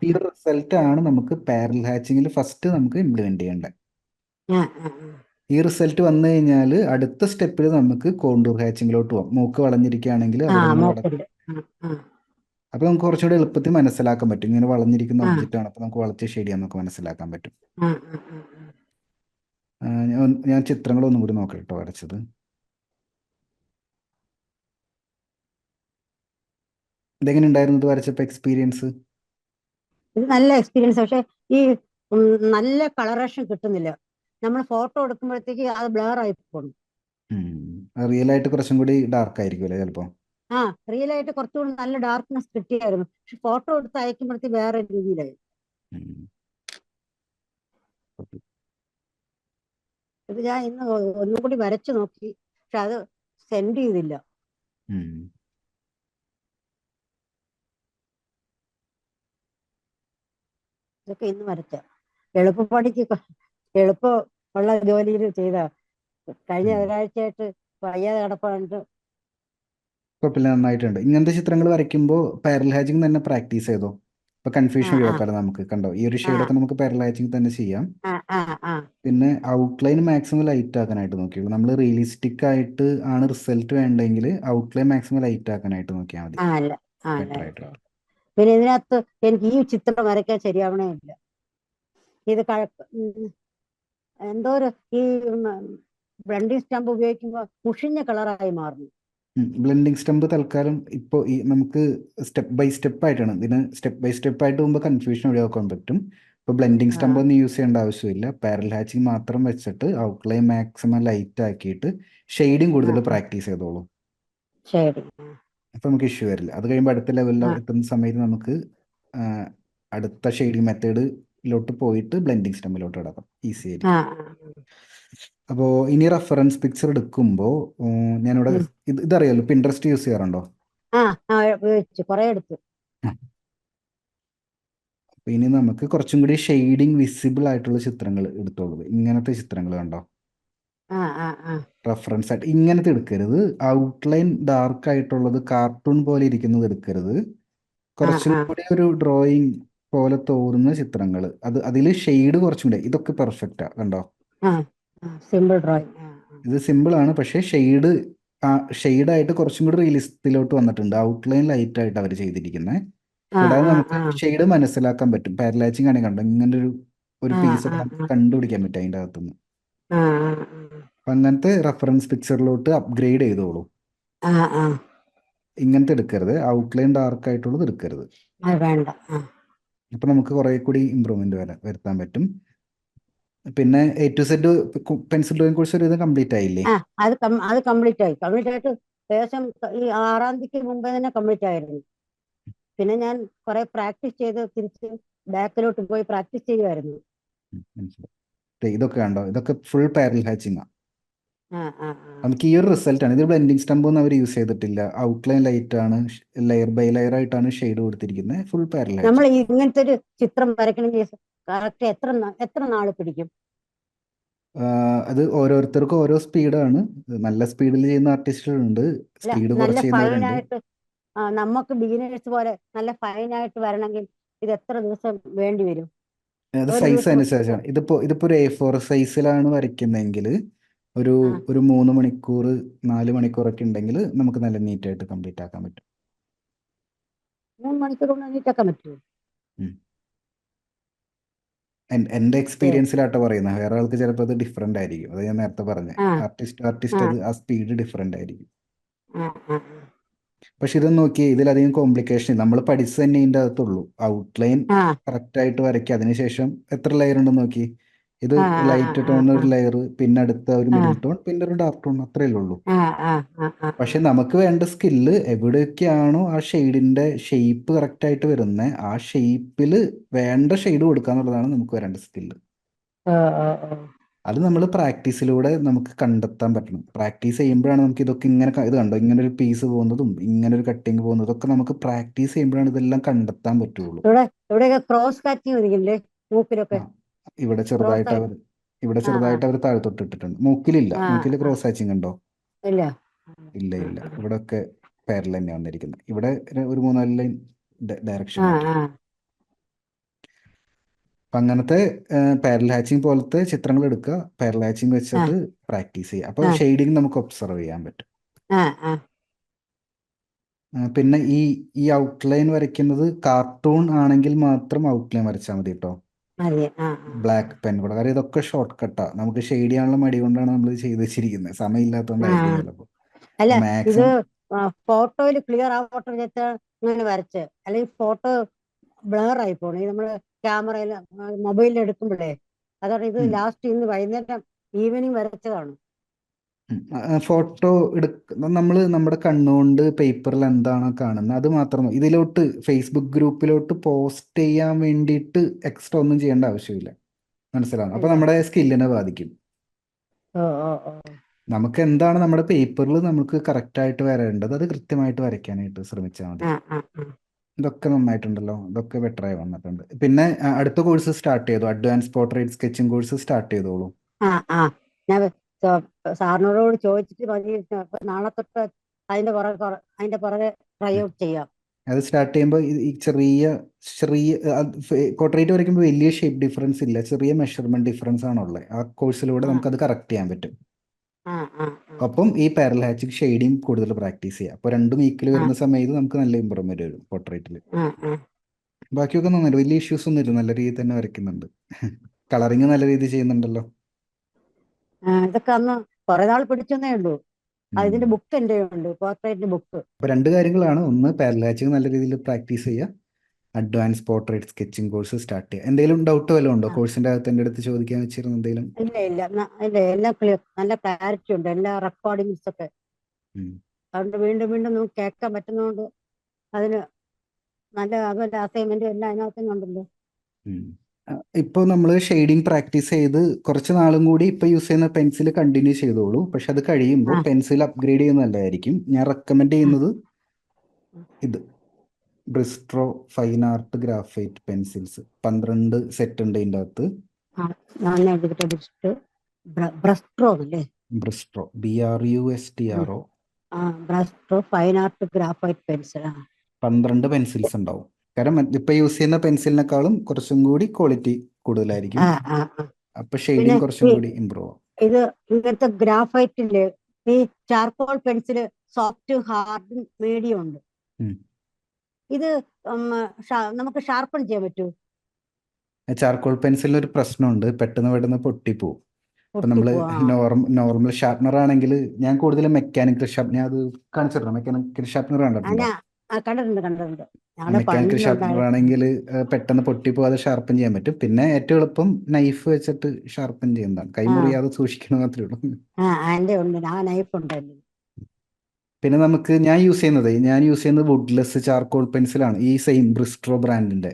ഈ റിസൾട്ട് ആണ് നമുക്ക് പാരലൽ ഹാച്ചിങ്ങിൽ ഫസ്റ്റ് നമുക്ക് ഇംപ്ലിമെന്റ് ചെയ്യേണ്ടത്. ഈ റിസൾട്ട് വന്നു കഴിഞ്ഞാൽ അടുത്ത സ്റ്റെപ്പിൽ നമുക്ക് കോണ്ടൂർ ഹാച്ചിങ്ങിലോട്ട് പോകാം. മൂക്ക് വളഞ്ഞിരിക്കുകയാണെങ്കിൽ അപ്പൊ നമുക്ക് കുറച്ചുകൂടി എളുപ്പത്തിൽ മനസ്സിലാക്കാൻ പറ്റും. ഇങ്ങനെ വളഞ്ഞിരിക്കുന്ന ഒബ്ജക്റ്റ് ആണ്, അപ്പൊ നമുക്ക് വളച്ച് ഷെയ്ഡ് ചെയ്യാൻ നമുക്ക് മനസ്സിലാക്കാൻ പറ്റും. ഞാൻ ചിത്രങ്ങളൊന്നും കൂടി നോക്കാം കേട്ടോ വരച്ചത്. ഇതെങ്ങനെ ഉണ്ടായിരുന്നു ഇത് വരച്ചപ്പോൾ എക്സ്പീരിയൻസ്? ഇത് നല്ല എക്സ്പീരിയൻസ്. പക്ഷെ ഈ നല്ല കളറേഷൻ കിട്ടുന്നില്ല. നമ്മൾ ഫോട്ടോ എടുക്കുമ്പോഴത്തേക്ക് അത് ബ്ലർ ആയി പോകും. റിയൽ ആയിട്ട് കുറച്ചും കൂടി ഡാർക്ക് ആയിരിക്കും അല്ലേ ചിലപ്പോൾ? ആ, റിയൽ ആയിട്ട് കുറച്ചുകൂടി നല്ല ഡാർക്ക്നെസ് കിട്ടിയായിരുന്നു. പക്ഷെ ഫോട്ടോ എടുത്ത് അയക്കുമ്പോഴത്തേക്ക് വേറെ രീതിയിലായി. ഉം. ഇത് ഞാൻ ഇന്ന് ഒന്നും കൂടി വരച്ചു നോക്കി, പക്ഷെ അത് സെൻഡ് ചെയ്തില്ല. ഉം. ഇതൊക്കെ ഇന്ന് വരച്ച എളുപ്പപ്പണിക്ക് എളുപ്പം ഉള്ള ജോലിയിൽ ചെയ്ത. കഴിഞ്ഞ ഉം. ഒരാഴ്ചയായിട്ട് വയ്യാതെ കിടപ്പാണ്ട്. കുഴപ്പമില്ല, നന്നായിട്ടുണ്ട്. ഇങ്ങനത്തെ ചിത്രങ്ങൾ വരയ്ക്കുമ്പോൾ പാരൽ ഹാച്ചിങ് തന്നെ പ്രാക്ടീസ് ചെയ്തോ. ഇപ്പൊ കൺഫ്യൂഷൻ ആ ആ ഒഴിവാക്കാലോ നമുക്ക്. കണ്ടോ, ഈ ഒരു ആ ഷെയ്ഡൊക്കെ നമുക്ക് പാരൽ ഹാച്ചിങ് തന്നെ ചെയ്യാം. ആ ആ ആ പിന്നെ ഔട്ട്ലൈൻ മാക്സിമം ലൈറ്റ് ആക്കാനായിട്ട് നോക്കിയുള്ളൂ. നമ്മൾ റിയലിസ്റ്റിക് ആയിട്ട് ആണ് റിസൾട്ട് വേണ്ടെങ്കിൽ ഔട്ട്ലൈൻ മാക്സിമം ലൈറ്റ് ആക്കാനായിട്ട് നോക്കിയാൽ മതി. ആ അല്ല ആ അല്ല. ബെറ്റർ ആയിട്ട്. പിന്നെ ഇതിനകത്ത് എനിക്ക് ഈ ചിത്രം വരയ്ക്കാൻ ശരിയാവണേ ഇല്ല. ഇത് എന്തോ ഒരു ഈ ബ്ലണ്ടിങ് സ്റ്റംപ് ഉപയോഗിക്കുമ്പോൾ മുഷിഞ്ഞ കളറായി മാറുന്നു. ബ്ലെൻഡിങ് സ്റ്റംപ് തൽക്കാലം ഇപ്പോൾ ഈ നമുക്ക് സ്റ്റെപ്പ് ബൈ സ്റ്റെപ്പ് ആയിട്ടാണ് ഇതിന്. സ്റ്റെപ്പ് ബൈ സ്റ്റെപ്പ് ആയിട്ട് പോകുമ്പോൾ കൺഫ്യൂഷൻ ഒഴിവാക്കാൻ പറ്റും. ഇപ്പോൾ ബ്ലെൻഡിങ് ആ സ്റ്റംപ് ഒന്നും യൂസ് ചെയ്യേണ്ട ആവശ്യമില്ല. പാരൽ ഹാച്ചിങ് മാത്രം വെച്ചിട്ട് ഔട്ട്ലൈൻ മാക്സിമം ലൈറ്റ് ആക്കിയിട്ട് ഷെയ്ഡിങ് ആ കൂടുതൽ ആ പ്രാക്ടീസ് ചെയ്തോളൂ. ശരി. അപ്പോൾ നമുക്ക് ഇഷ്യൂ വരില്ല. അത് കഴിയുമ്പോൾ അടുത്ത ലെവലിൽ ആ എത്തുന്ന സമയത്ത് നമുക്ക് ആ, അടുത്ത ഷെയ്ഡിങ് മെത്തേഡിലോട്ട് പോയിട്ട് ബ്ലെൻഡിങ് സ്റ്റംപിലോട്ട് കിടക്കാം ഈസി ആ ആയിരിക്കും. അപ്പോൾ ഇനി റെഫറൻസ് പിക്ചർ എടുക്കുമ്പോൾ ഞാനിവിടെ ഇതറിയാലോ, പിൻട്രസ്റ്റ് യൂസ് ചെയ്യാറുണ്ടോ? ആ ആ ഉപയോഗിച്ചു, കുറെ എടുത്തു. അപ്പോൾ ഇനി നമുക്ക് കുറച്ചും കൂടി ഷെയ്ഡിങ് വിസിബിൾ ആയിട്ടുള്ള ചിത്രങ്ങൾ എടുത്തോളൂ. ഇങ്ങനത്തെ ചിത്രങ്ങൾ കണ്ടോ, ആ ആ ആ റെഫറൻസ് ആയിട്ട് ഇങ്ങനത്തെ എടുക്കരുത്. ഔട്ട്ലൈൻ ഡാർക്ക് ആയിട്ടുള്ളത്, കാർട്ടൂൺ പോലെ ഇരിക്കുന്നത് എടുക്കരുത്. ആ കുറച്ചും ആ കൂടി ഒരു ഡ്രോയിങ് പോലെ തോന്നുന്ന ചിത്രങ്ങൾ, അതിൽ ഷെയ്ഡ് കുറച്ചും കൂടി. ഇതൊക്കെ പെർഫെക്റ്റാ കണ്ടോ. ആ സിമ്പിൾ ഡ്രോയിങ്. ഇത് സിമ്പിൾ ആണ്, പക്ഷേ ഷെയ്ഡായിട്ട് കുറച്ചും കൂടി റിയലിസ്റ്റിലോട്ട് വന്നിട്ടുണ്ട്. ഔട്ട്ലൈൻ ലൈറ്റ് ആയിട്ട് അവർ ചെയ്തിരിക്കുന്നത്. ആ കൂടാതെ ആ നമുക്ക് ആ ഷെയ്ഡ് മനസ്സിലാക്കാൻ പറ്റും. പാരലാച്ചിങ് ആണെങ്കിൽ കണ്ടോ, ഇങ്ങനെ ഒരു ആ പീസ് ആ ഒക്കെ ആ നമുക്ക് കണ്ടുപിടിക്കാൻ പറ്റും അതിൻ്റെ അകത്തുനിന്ന്. ആ അപ്പം അങ്ങനത്തെ റെഫറൻസ് പിക്ചറിലോട്ട് അപ്ഗ്രേഡ് ചെയ്തോളൂ. ആ ആ ഇങ്ങനത്തെ എടുക്കരുത്, ഔട്ട്ലൈൻ ഡാർക്ക് ആയിട്ടുള്ളത് എടുക്കരുത്. അത് വേണ്ട. അപ്പം നമുക്ക് കുറേ കൂടി ഇമ്പ്രൂവ്മെന്റ് വരുത്താൻ പറ്റും. പിന്നെ A to Z pencil drawing course ഒരു ഇത് കംപ്ലീറ്റ് ആയില്ലേ? ആ അത് കംപ്ലീറ്റ് ആയി. കംപ്ലീറ്റ് ആയിട്ട് ഏകദേശം ഈ 6-ാം തീയതിക്ക് മുമ്പേ തന്നെ കംപ്ലീറ്റ് ആയിരുന്നു. പിന്നെ ഞാൻ കുറെ പ്രാക്ടീസ് ചെയ്ത് തിരിച്ച് ബാക്കിലോട്ട് പോയി പ്രാക്ടീസ് ചെയ്യുമായിരുന്നു. മനസ്സിലായി. ഇതൊക്കെ കണ്ടോ, ഇതൊക്കെ ഫുൾ പാരൽ ഹാച്ചിങ് ആണ്. ആ ആ നമുക്ക് ഈ ഒരു റിസൾട്ട് ആണ്. ഇത് ബ്ലെൻഡിങ് സ്റ്റംപ് ഒന്നും അവർ യൂസ് ചെയ്തിട്ടില്ല. ഔട്ട്ലൈൻ ലൈറ്റ് ആണ്, ലെയർ ബൈ ലെയർ ആയിട്ടാണ് ഷെയ്ഡ് കൊടുത്തിരിക്കുന്നത്. ഫുൾ പാരൽ നമ്മൾ ഹാച്ചിങ്. ഇങ്ങനത്തെ ഒരു ചിത്രം വരയ്ക്കണമെങ്കിൽ കറക്റ്റ് എത്ര നാള് പിടിക്കും? അത് ഓരോരുത്തർക്കും ഓരോ സ്പീഡാണ്. നല്ല സ്പീഡിൽ ചെയ്യുന്ന ആർട്ടിസ്റ്റുകളുണ്ട്, അല്ല, സ്പീഡ് നല്ല കുറച്ച് ചെയ്യുന്നവരുണ്ട്. ഫൈനായിട്ട് നമുക്ക് ബിഗിനേഴ്സ് പോലെ നല്ല ഫൈനായിട്ട് വരണമെങ്കിൽ ഇത് എത്ര ദിവസം വേണ്ടി വരും? അത് ഒരു സൈസ് ദിവസം അനുസരിച്ചാണ്. ഇതിപ്പോ ഒരു A4 സൈസിലാണ് വരയ്ക്കുന്നതെങ്കിൽ ഒരു ആ ഒരു 3 മണിക്കൂർ 4 മണിക്കൂറൊക്കെ ഉണ്ടെങ്കിൽ നമുക്ക് നല്ല നീറ്റായിട്ട് കംപ്ലീറ്റ് ആക്കാൻ പറ്റും. 3 മണിക്കൂർ കൊണ്ട് എണീറ്റാക്കാൻ പറ്റുമോ? ഉം. എൻ്റെ ശരി. എക്സ്പീരിയൻസിലാട്ടോ പറയുന്നത്. വേറെ ആൾക്ക് ചിലപ്പോൾ അത് ഡിഫറെൻ്റ് ആയിരിക്കും. അത് ഞാൻ നേരത്തെ പറഞ്ഞത്. ആ ആർട്ടിസ്റ്റ് ആ അത് ആ സ്പീഡ് ഡിഫറെൻ്റ് ആയിരിക്കും. ആ ആ പക്ഷെ ഇത് നോക്കി, ഇതിലധികം കോംപ്ലിക്കേഷൻ നമ്മൾ പഠിച്ചു തന്നെ ഇതിൻ്റെ അകത്തുള്ളൂ. ഔട്ട്ലൈൻ ആ കറക്റ്റായിട്ട് വരയ്ക്കുക, അതിനുശേഷം എത്ര ലെയർ ഉണ്ടെന്ന് നോക്കി. ഇത് ആ ആ ലൈറ്റ് ആ ടോൺ ആ ഒരു ലെയർ, പിന്നെ അടുത്ത ഒരു ആ മിഡിൽ ടോൺ, പിന്നെ ഒരു ഡാർക്ക് ടോൺ, അത്രയല്ലേ ഉള്ളൂ. ആ ആ ആ ആ പക്ഷെ നമുക്ക് വേണ്ട സ്കില്ല് എവിടെയൊക്കെയാണോ ആ ഷെയ്ഡിന്റെ ഷേപ്പ് കറക്റ്റായിട്ട് വരുന്നത്, ആ ഷേപ്പിൽ വേണ്ട ഷെയ്ഡ് കൊടുക്കുക എന്നുള്ളതാണ് നമുക്ക് വരേണ്ട സ്കില്ല്. ആ ആ ആ അത് നമ്മൾ പ്രാക്ടീസിലൂടെ നമുക്ക് കണ്ടെത്താൻ പറ്റണം. പ്രാക്ടീസ് ചെയ്യുമ്പോഴാണ് നമുക്ക് ഇതൊക്കെ ഇങ്ങനെ ഇത് കണ്ടോ, ഇങ്ങനെ ഒരു പീസ് പോകുന്നതും ഇങ്ങനെ ഒരു കട്ടിങ് പോകുന്നതും ഒക്കെ നമുക്ക് പ്രാക്ടീസ് ചെയ്യുമ്പോഴാണ് ഇതെല്ലാം കണ്ടെത്താൻ പറ്റുള്ളൂ. ഇവിടെയൊക്കെ ക്രോസ് കാറ്റിങ് ഒതുങ്ങില്ലേ മൂക്കിലൊക്കെ? ആ, ഇവിടെ ക്രോസ് ചെറുതായിട്ട് ആയി. അവർ ഇവിടെ ആ ആ ചെറുതായിട്ട് അവർ താഴ്ത്തൊട്ടിട്ടുണ്ട്. മൂക്കിലില്ല. ആ മൂക്കിൽ ആ ക്രോസ് ഹാച്ചിങ് ഉണ്ടോ? ഇല്ല. ഇല്ല ഇല്ല, ഇവിടെ ഒക്കെ പാരലൽ തന്നെ വന്നിരിക്കുന്നത്. ഇവിടെ ഒരു 3-4 ലൈൻ ഡയറക്ഷൻ ആ മാറ്റി. ആ അപ്പം അങ്ങനത്തെ പാരലൽ ഹാച്ചിങ് പോലത്തെ ചിത്രങ്ങൾ എടുക്കുക, പാരലൽ ഹാച്ചിങ് ആ വെച്ചിട്ട് പ്രാക്ടീസ് ചെയ്യുക. അപ്പോൾ ആ ഷെയ്ഡിങ് നമുക്ക് ഒബ്സർവ് ചെയ്യാൻ പറ്റും. ആ ആ പിന്നെ ഈ ഔട്ട്ലൈൻ വരയ്ക്കുന്നത് കാർട്ടൂൺ ആണെങ്കിൽ മാത്രം ഔട്ട്ലൈൻ വരച്ചാൽ മതി കേട്ടോ. മതി. ആ ബ്ലാക്ക് പെൻ കൂടെ, കാരണം ഇതൊക്കെ ഷോർട്ട് കട്ടാണ്. നമുക്ക് ഷെയ്ഡ് ചെയ്യാനുള്ള മടി കൊണ്ടാണ് നമ്മൾ ചെയ്ത് വെച്ചിരിക്കുന്നത്. സമയമില്ലാത്തതുകൊണ്ടായിരിക്കും ആ ചിലപ്പോൾ. അല്ല, ഇത് മാക്സിമം ഫോട്ടോയിൽ ക്ലിയർ ആവട്ടെ വെച്ചാ ഇങ്ങനെ വരച്ച്, അല്ലെങ്കിൽ ഫോട്ടോ ബ്ലർ ആയി പോണേ നമ്മള് ക്യാമറയിൽ മൊബൈലിൽ എടുക്കുമ്പോഴേ. അതാണ് ഇത് ഉം. ലാസ്റ്റ് ഇന്ന് വൈകുന്നേരം ഈവനിങ് വരച്ചതാണ്. ഫോട്ടോ നമ്മൾ നമ്മുടെ കണ്ണുകൊണ്ട് പേപ്പറിൽ എന്താണോ കാണുന്നത് അത് മാത്രം ഇതിലോട്ട് ഫേസ്ബുക്ക് ഗ്രൂപ്പിലോട്ട് പോസ്റ്റ് ചെയ്യാൻ വേണ്ടിയിട്ട് എക്സ്ട്രാ ഒന്നും ചെയ്യേണ്ട ആവശ്യമില്ല. മനസ്സിലാവും. അപ്പൊ ഇല്ല. നമ്മുടെ സ്കില്ലിനെ ബാധിക്കും. ഓ ഓ ഓ നമുക്ക് എന്താണ് നമ്മുടെ പേപ്പറിൽ നമുക്ക് കറക്റ്റായിട്ട് വരേണ്ടത് അത് കൃത്യമായിട്ട് വരയ്ക്കാനായിട്ട് ശ്രമിച്ചാൽ മതി. ആ ആ ആ ഇതൊക്കെ നന്നായിട്ടുണ്ടല്ലോ, ഇതൊക്കെ ബെറ്ററായി വന്നിട്ടുണ്ട്. പിന്നെ അടുത്ത കോഴ്സ് സ്റ്റാർട്ട് ചെയ്തു, advance portrait sketching course start ചെയ്തോളൂ. ആ ആ ഞാൻ സാറിനോട് ചോദിച്ചിട്ട് മതി. നാളെ തൊട്ട് അതിന്റെ പുറകെ ട്രൈ ഔട്ട് ചെയ്യാം. അത് സ്റ്റാർട്ട് ചെയ്യുമ്പോൾ ഈ ചെറിയ ചെറിയ പോർട്രേറ്റ് വരയ്ക്കുമ്പോൾ വലിയ ഷേപ്പ് ഡിഫറൻസ് ഇല്ല, ചെറിയ മെഷർമെന്റ് ഡിഫറൻസ് ആണുള്ളത്. ആ കോഴ്സിലൂടെ ആ നമുക്കത് കറക്റ്റ് ചെയ്യാൻ പറ്റും. ആ ആ അപ്പം ഈ പാരലൽ ഹാച്ചിങ് ഷെയ്ഡിങ് കൂടുതൽ പ്രാക്ടീസ് ചെയ്യുക. അപ്പോൾ രണ്ടും ഈക്വൽ ആ വരുന്ന സമയത്ത് നമുക്ക് നല്ല ഇമ്പ്രൂവ്മെന്റ് വരും പോർട്രേറ്റിൽ. ആ ആ ബാക്കിയൊക്കെ നന്നായിട്ട് വലിയ ഇഷ്യൂസ് ഒന്നും ഇല്ല, നല്ല രീതിയിൽ തന്നെ വരയ്ക്കുന്നുണ്ട്. കളറിങ് നല്ല രീതിയിൽ ചെയ്യുന്നുണ്ടല്ലോ. ഇതൊക്കെ അന്ന് കുറെ നാൾ പിടിച്ചെന്നേ ഉള്ളൂ. ഇതിന്റെ ഉം. ബുക്ക് എന്റെ ഉണ്ട്, പോർട്രേറ്റിന്റെ ബുക്ക്. അപ്പൊ രണ്ട് കാര്യങ്ങളാണ്. ഒന്ന്, പാരലൽ ഹാച്ചിങ് നല്ല രീതിയിൽ പ്രാക്ടീസ് ചെയ്യുക, advance portrait sketching course start ചെയ്യുക. എന്തെങ്കിലും ഡൗട്ട് വല്ലതും ഉണ്ടോ കോഴ്സിന്റെ അകത്ത് എൻ്റെ അടുത്ത് ചോദിക്കാൻ വെച്ചിരുന്ന എന്തെങ്കിലും? ഇല്ല ഇല്ല ഇല്ല, എല്ലാം ക്ലിയർ, നല്ല ക്ലാരിറ്റി ഉണ്ട്, എല്ലാ റെക്കോർഡിങ്സ് ഒക്കെ. ഉം. അതുകൊണ്ട് വീണ്ടും വീണ്ടും നമുക്ക് കേൾക്കാൻ പറ്റുന്നതുകൊണ്ട് അതിന് നല്ല അതുമല്ല അസൈൻമെന്റും എല്ലാം അതിനകത്ത് തന്നെ ഉണ്ടല്ലോ. ഇപ്പോൾ നമ്മൾ ഷെയ്ഡിങ് പ്രാക്ടീസ് ചെയ്ത് കുറച്ച് നാളും കൂടി ഇപ്പോൾ യൂസ് ചെയ്യുന്ന പെൻസിൽ കണ്ടിന്യൂ ചെയ്തോളൂ. പക്ഷെ അത് കഴിയുമ്പോൾ ആ പെൻസിൽ അപ്ഗ്രേഡ് ചെയ്യുന്നത് നല്ലതായിരിക്കും. ഞാൻ റെക്കമെൻഡ് ആ ചെയ്യുന്നത് ഇത് Brustro fine art graphite pencils 12 set ഉണ്ട് ഇതിൻ്റെ അകത്ത്. ആ ഞാൻ എടുത്തിട്ട് ബ്രസ്ട്രോ അല്ലേ? Brustro BRUSTRO Brustro fine art graphite pencil. 12 pencils ഉണ്ടാവും. കാരണം ഇപ്പൊ യൂസ് ചെയ്യുന്ന പെൻസിലിനേക്കാളും കുറച്ചും കൂടി ക്വാളിറ്റി കൂടുതലായിരിക്കും. ആ ആ ആ അപ്പൊ പിന്നെ ഷെയ്ഡിങ് കുറച്ചും കൂടി ഇമ്പ്രൂവ് ആവും. ഇത് ഇങ്ങനത്തെ ഗ്രാഫൈറ്റില് ഈ charcoal pencil soft hard medium ഉണ്ട്. ഉം. ഇത് നമുക്ക് ഷാർപ്പൺ ചെയ്യാൻ പറ്റൂ? ചാർക്കോൾ പെൻസിലിന് ഒരു പ്രശ്നമുണ്ട്, പെട്ടെന്ന് പെട്ടെന്ന് പൊട്ടിപ്പോവും. ഇപ്പൊ നമ്മള് പൊട്ടിപ്പോ? നോർമൽ ഷാർപ്പനർ ആണെങ്കിൽ, ഞാൻ കൂടുതലും മെക്കാനിക്കൽ ഷാർപ്പ്, ഞാൻ അത് കാണിച്ചിട്ടുണ്ട്. മെക്കാനിക്കൽ ഷാർപ്പനർ കണ്ടിട്ടുണ്ടോ? ഞാൻ കണ്ടിട്ടുണ്ട്. ഞങ്ങളുടെ മെക്കാനിക്കൽ ഷാർപ്പനർ പണ്ടിലുണ്ടായിരുന്നു. ആണെങ്കിൽ പെട്ടെന്ന് പൊട്ടിപ്പോവാതെ ഷാർപ്പൻ ചെയ്യാൻ പറ്റും. പിന്നെ ഏറ്റവും എളുപ്പം നൈഫ് വെച്ചിട്ട് ഷാർപ്പൻ ചെയ്യുന്നതാണ്. കൈ ആ മുറിയാതെ സൂക്ഷിക്കണം മാത്രമേ ഉള്ളൂ. എന്റെ ഉണ്ട്, ആ നൈഫ് ഉണ്ടല്ലോ. പിന്നെ ഞാൻ യൂസ് ചെയ്യുന്നത് വുഡ്ലെസ് ചാർക്കോൾ പെൻസിലാണ്, ഈ സെയിം ബ്രിസ്ട്രോ ബ്രാൻഡിന്റെ.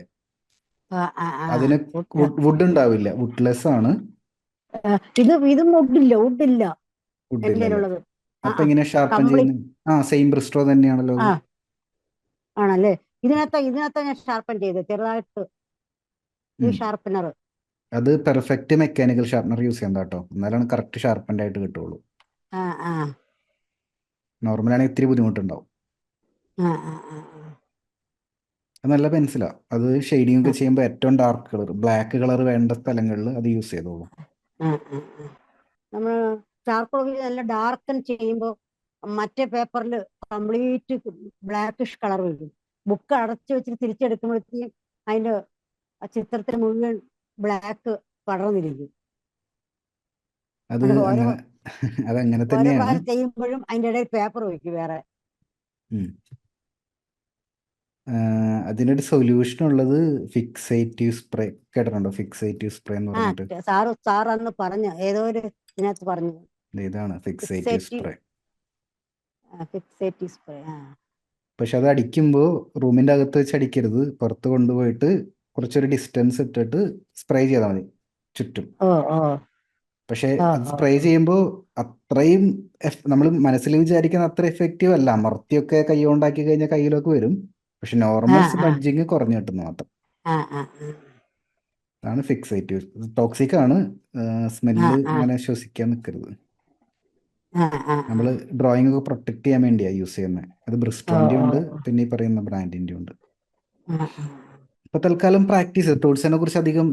ആ ആ ആ അതിന് wood. വുഡ് ഉണ്ടാവില്ല, വുഡ്ലെസ് ആണ്. ഇതും വുഡില്ല വുഡ് എന്റെ ഇല്ലല്ലേ? ഉള്ളത്. അപ്പൊ എങ്ങനെ ഷാർപ്പൻ കംപ്ലീറ്റ്. ചെയ്യുന്നത്? സെയിം ബ്രിസ്ട്രോ തന്നെയാണല്ലോ ആ അത്. ആണല്ലേ? ഇതിനകത്ത് ഞാൻ ഷാർപ്പൻ ചെയ്ത് ചെറുതായിട്ട് ഈ ഉം. ഷാർപ്പനർ. അത് പെർഫെക്റ്റ് മെക്കാനിക്കൽ ഷാർപ്പനർ യൂസ് ചെയ്യണ്ട കേട്ടോ, എന്നാലാണ് കറക്റ്റ് ഷാർപ്പൻ്റെ ആയിട്ട് കിട്ടുള്ളൂ. ആ ആ നോർമലാണെങ്കിൽ ഇത്തിരി ബുദ്ധിമുട്ടുണ്ടാവും. ആ ആ ആ അത് നല്ല പെൻസിലാണ്. അത് ഷെയ്ഡിങ് ഒക്കെ ചെയ്യുമ്പോൾ ഏറ്റവും ഡാർക്ക് കളർ, ബ്ലാക്ക് കളർ വേണ്ട സ്ഥലങ്ങളിൽ അത് യൂസ് ചെയ്തോളൂ. നമ്മൾ ചാർക്കോൾ നല്ല ഡാർക്കൻ ചെയ്യുമ്പോൾ മറ്റേ പേപ്പറിൽ കംപ്ലീറ്റ് ബ്ലാക്കിഷ് കളർ വരും. ബുക്ക് അടച്ചു വെച്ചിട്ട് തിരിച്ചെടുക്കുമ്പോഴത്തേക്കും അതിന്റെ ചിത്രത്തിന് മുഴുവൻ ബ്ലാക്ക് പടർന്നിരിക്കും. അത് അത് ഓരോ അതങ്ങനെ ഓരോ തന്നെയാണ്. പ്രാവശ്യം ചെയ്യുമ്പോഴും അതിന്റെ ഇടയിൽ പേപ്പർ വയ്ക്കും വേറെ. ഉം. അതിനൊരു സൊല്യൂഷൻ ഉള്ളത് ഫിക്സേറ്റീവ് സ്പ്രേ. കേട്ടിട്ടുണ്ടോ? ഫിക്സേറ്റീവ് സ്പ്രേ എന്ന് പറഞ്ഞിട്ട്. സാർ അന്ന് പറഞ്ഞു, ഏതോ ഒരു ഇതിനകത്ത് പറഞ്ഞു. ഇതാണ് ഫിക്സേറ്റീവ് സ്പ്രേ. Fixative spray. പക്ഷെ അത് അടിക്കുമ്പോൾ റൂമിന്റെ അകത്ത് വെച്ച് അടിക്കരുത്, പുറത്ത് കൊണ്ടുപോയിട്ട് കുറച്ചൊരു ഡിസ്റ്റൻസ് ഇട്ടിട്ട് സ്പ്രേ ചെയ്താൽ മതി ചുറ്റും. ഓ ഓ പക്ഷെ ഓ അത് ഓ സ്പ്രേ ചെയ്യുമ്പോൾ അത്രയും നമ്മൾ മനസ്സിൽ വിചാരിക്കുന്ന അത്ര എഫക്റ്റീവ് അല്ല. അമർത്തിയൊക്കെ കൈ കൊണ്ടാക്കി കഴിഞ്ഞാൽ കയ്യിലൊക്കെ വരും. പക്ഷെ ആ നോർമൽ ആ സ്മഡ്ജിങ് കുറഞ്ഞു കിട്ടുന്നു മാത്രം. ആ ആ അതാണ് ഫിക്സേറ്റീവ്. ടോക്സിക് ആണ്, ആ സ്മെല്ല് ആ അങ്ങനെ ശ്വസിക്കാൻ നിൽക്കരുത്. ആ ആ നമ്മൾ ഡ്രോയിങ് ഒക്കെ പ്രൊട്ടക്ട് ചെയ്യാൻ വേണ്ടിയാണ് യൂസ് ചെയ്യുന്നത്. അത് ഓ ബ്രിസ്ട്രോന്റെ ഓ ഉണ്ട്, പിന്നെ ഈ പറയുന്ന ബ്രാൻഡിന്റെ ഉണ്ട്. ആ ഇപ്പോൾ തൽക്കാലം പ്രാക്ടീസ്, ടൂൾസിനെ കുറിച്ച് അധികം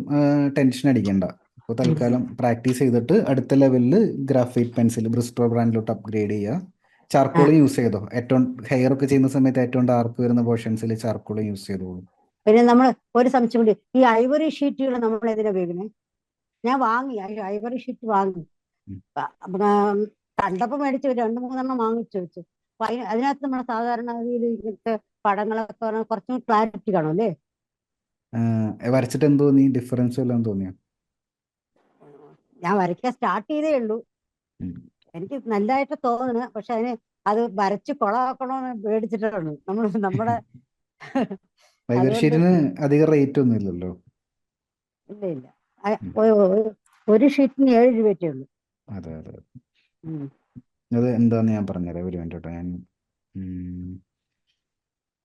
ടെൻഷൻ അടിക്കണ്ട. ഇപ്പോൾ തൽക്കാലം പ്രാക്ടീസ് ചെയ്തിട്ട് അടുത്ത ലെവലിൽ ഗ്രാഫൈറ്റ് പെൻസിൽ ബ്രിസ്ട്രോ ബ്രാൻഡിലോട്ട് അപ്ഗ്രേഡ് ചെയ്യുക. ആ ചാർക്കോളും യൂസ് ചെയ്തോ. ഏറ്റവും ഹെയർ ഒക്കെ ചെയ്യുന്ന സമയത്ത് ഏറ്റവും ഡാർക്ക് വരുന്ന പോർഷൻസിൽ ചാർക്കോളും യൂസ് ചെയ്തോളൂ. പിന്നെ നമ്മൾ ഒരു സംശയം കൂടി, ഈ ഐവറി ഷീറ്റുകൾ നമ്മൾ എന്തിനാ ഉപയോഗിക്കുന്നത്? ഞാൻ വാങ്ങി, ഐവറി ഷീറ്റ് വാങ്ങി. ഉം. കണ്ടപ്പോ മേടിച്ചു, 2-3 എണ്ണം വാങ്ങിച്ചു വെച്ചു. അപ്പൊ അതിനകത്ത് നമ്മൾ സാധാരണ ഗതിയിൽ ഇങ്ങനത്തെ പടങ്ങളൊക്കെ പറഞ്ഞാൽ കുറച്ചും ക്ലാരിറ്റി കാണും അല്ലേ? വരച്ചിട്ട് എന്ത് തോന്നി? ഡിഫറൻസ് വല്ലതും തോന്നിയോ? ഞാൻ വരയ്ക്കാൻ സ്റ്റാർട്ട് ചെയ്തേ ഉള്ളൂ. ഉം. എനിക്ക് നല്ലതായിട്ട് തോന്നുന്നു. പക്ഷെ അത് വരച്ച് കൊളാക്കണോന്ന് പേടിച്ചിട്ടുള്ളൂ നമ്മുടെ ഫൈബർ അതുകൊണ്ട് ഷീറ്റിന് അധികം റേറ്റ് ഒന്നും ഇല്ലല്ലോ. ഇല്ല ഇല്ല. ഉം. ഒരു ഷീറ്റിന് 7 രൂപയൊക്കെ ഉള്ളൂ. അതെ അതെ. ഉം. അത് എന്താന്ന് ഞാൻ പറഞ്ഞുതരാം, ഒരു മിനിറ്റ് കേട്ടോ.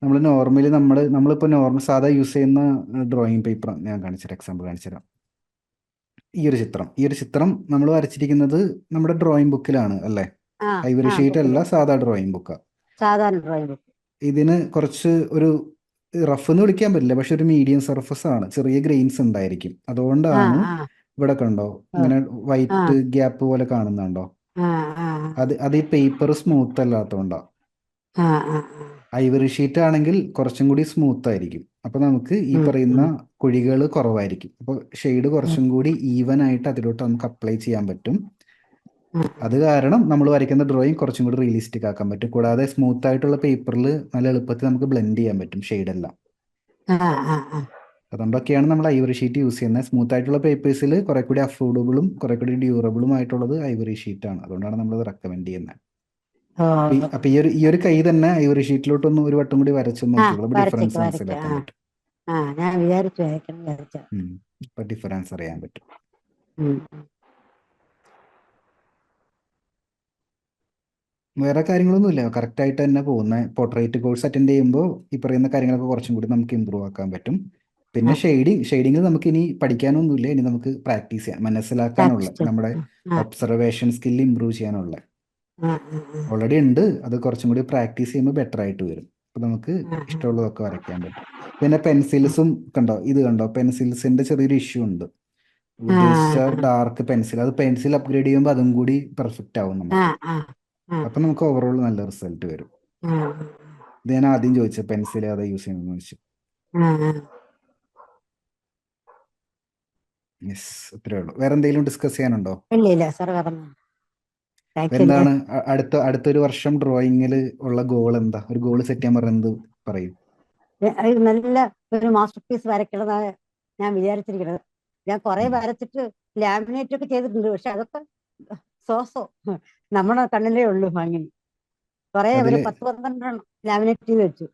നമ്മൾ നോർമലി നമ്മളിപ്പോൾ നോർമൽ സാധാ യൂസ് ചെയ്യുന്ന ഡ്രോയിങ് പേപ്പർ ഞാൻ കാണിച്ചുതരാം, എക്സാമ്പിൾ കാണിച്ചുതരാം. ഈ ഒരു ചിത്രം നമ്മൾ വരച്ചിരിക്കുന്നത് നമ്മുടെ ഡ്രോയിങ് ബുക്കിലാണ് അല്ലേ? ആ ഐവറി ആ ഷീറ്റ് ബുക്കില് അല്ല, സാധാ ഡ്രോയിങ് ബുക്കാണ്. സാധാരണ ഡ്രോയിങ് ബുക്ക്. ഇതിന് കുറച്ച് ഒരു റഫ് എന്ന് വിളിക്കാൻ പറ്റില്ല, പക്ഷെ ഒരു മീഡിയം സർഫസ് ആണ്, ചെറിയ ഗ്രെയിൻസ് ഉണ്ടായിരിക്കും. ആ അതുകൊണ്ടാണ് ആ ഇവിടെ കണ്ടോ ആ ഇങ്ങനെ ആ വൈറ്റ് ഗ്യാപ്പ് പോലെ കാണുന്നുണ്ടോ? ആ ആ അത് ഈ പേപ്പർ സ്മൂത്ത് അല്ലാത്തതുകൊണ്ടാണ്. ആ ആ ഐവറി ഷീറ്റ് ആണെങ്കിൽ കുറച്ചും കൂടി സ്മൂത്ത് ആയിരിക്കും. അപ്പോൾ നമുക്ക് ഈ ഉം, പറയുന്ന ഉം, കുഴികൾ കുറവായിരിക്കും. അപ്പോൾ ഷെയ്ഡ് ഉം, കുറച്ചും കൂടി ഈവൻ ആയിട്ട് അതിലോട്ട് നമുക്ക് അപ്ലൈ ചെയ്യാൻ പറ്റും. ഉം. അത് കാരണം നമ്മൾ വരയ്ക്കുന്ന ഡ്രോയിങ് കുറച്ചും കൂടി റിയലിസ്റ്റിക് ആക്കാൻ പറ്റും. കൂടാതെ സ്മൂത്ത് ആയിട്ടുള്ള പേപ്പറിൽ നല്ല എളുപ്പത്തിൽ നമുക്ക് ബ്ലെൻഡ് ചെയ്യാൻ പറ്റും ഷെയ്ഡെല്ലാം. ആ ആ ആ അതുകൊണ്ടൊക്കെയാണ് നമ്മൾ ഐവറി ഷീറ്റ് യൂസ് ചെയ്യുന്നത്. സ്മൂത്ത് ആയിട്ടുള്ള പേപ്പേഴ്സിൽ കുറെ കൂടി അഫോർഡബിളും കുറെ കൂടി ഡ്യൂറബിളും ആയിട്ടുള്ളത് ഐവറി ഷീറ്റാണ്. അതുകൊണ്ടാണ് നമ്മളത് റെക്കമെൻഡ് ചെയ്യുന്നത്. ഓ അപ്പൊ ഈ ഒരു കൈ തന്നെ ഐവറി ഷീറ്റിലോട്ടൊന്ന് ഒരു വട്ടം കൂടി വരച്ചു ആ നോക്കിയോളൂ. അപ്പൊ ഡിഫറൻസ് വരച്ചേക്ക് മനസ്സിലാക്കാൻ പറ്റും. ഞാൻ വിചാരിച്ചു വരച്ച. അപ്പൊ ഡിഫറൻസ് അറിയാൻ പറ്റും. വേറെ കാര്യങ്ങളൊന്നുമില്ല, കറക്റ്റ് ആയിട്ട് തന്നെ പോകുന്ന. പോർട്രേറ്റ് കോഴ്സ് അറ്റൻഡ് ചെയ്യുമ്പോൾ ഈ പറയുന്ന കാര്യങ്ങളൊക്കെ കുറച്ചും കൂടി നമുക്ക് ഇമ്പ്രൂവ് ആക്കാൻ പറ്റും. പിന്നെ ഷെയ്ഡിങ് നമുക്ക് ഇനി പഠിക്കാനൊന്നുമില്ല, ഇനി നമുക്ക് പ്രാക്ടീസ് ചെയ്യാം, മനസ്സിലാക്കാനുള്ള, നമ്മുടെ ഒബ്സർവേഷൻ സ്കില്ല് ഇമ്പ്രൂവ് ചെയ്യാനുള്ള ഓൾറെഡി ഉണ്ട്. അത് കുറച്ചും കൂടി പ്രാക്ടീസ് ചെയ്യുമ്പോൾ ബെറ്റർ ആയിട്ട് വരും. അപ്പൊ നമുക്ക് ഇഷ്ടമുള്ളതൊക്കെ വരയ്ക്കാൻ പറ്റും. പിന്നെ പെൻസിൽസും കണ്ടോ, ഇത് കണ്ടോ, പെൻസിൽസിന്റെ ചെറിയൊരു ഇഷ്യൂ ഉണ്ട്. ഉദ്ദേശിച്ച ഡാർക്ക് പെൻസിൽ, അത് പെൻസിൽ അപ്ഗ്രേഡ് ചെയ്യുമ്പോൾ അതും കൂടി പെർഫെക്റ്റ് ആവും നമുക്ക്. അപ്പൊ നമുക്ക് ഓവറോൾ നല്ല റിസൾട്ട് വരും. ഇത് ഞാൻ ആദ്യം ചോദിച്ചത് പെൻസിൽ അതാ യൂസ് ചെയ്യുന്നതെന്ന് ചോദിച്ചു. യെസ്, അത്രേ ഉള്ളൂ. വേറെ എന്തെങ്കിലും ഡിസ്കസ് ചെയ്യാനുണ്ടോ? ഇല്ല സാർ പറഞ്ഞു. എന്താണ് അടുത്തൊരു വർഷം ഡ്രോയിങ്ങിൽ ഉള്ള ഗോൾ എന്താ? ഒരു ഗോൾ സെറ്റ് ചെയ്യാൻ പറയുന്നത് പറയും. നല്ല ഒരു മാസ്റ്റർ പീസ് വരയ്ക്കണമെന്നാണ് ഞാൻ വിചാരിച്ചിരിക്കുന്നത്. ഞാൻ കുറെ വരച്ചിട്ട് ലാമിനേറ്റ് ഒക്കെ ചെയ്തിട്ടുണ്ട്. പക്ഷെ അതൊക്കെ സോസോ നമ്മുടെ കണ്ണിലേ ഉള്ളൂ ഭംഗി. കുറെ ഒരു 10-12 ലാമിനേറ്റ് ചെയ്ത് വെച്ചു.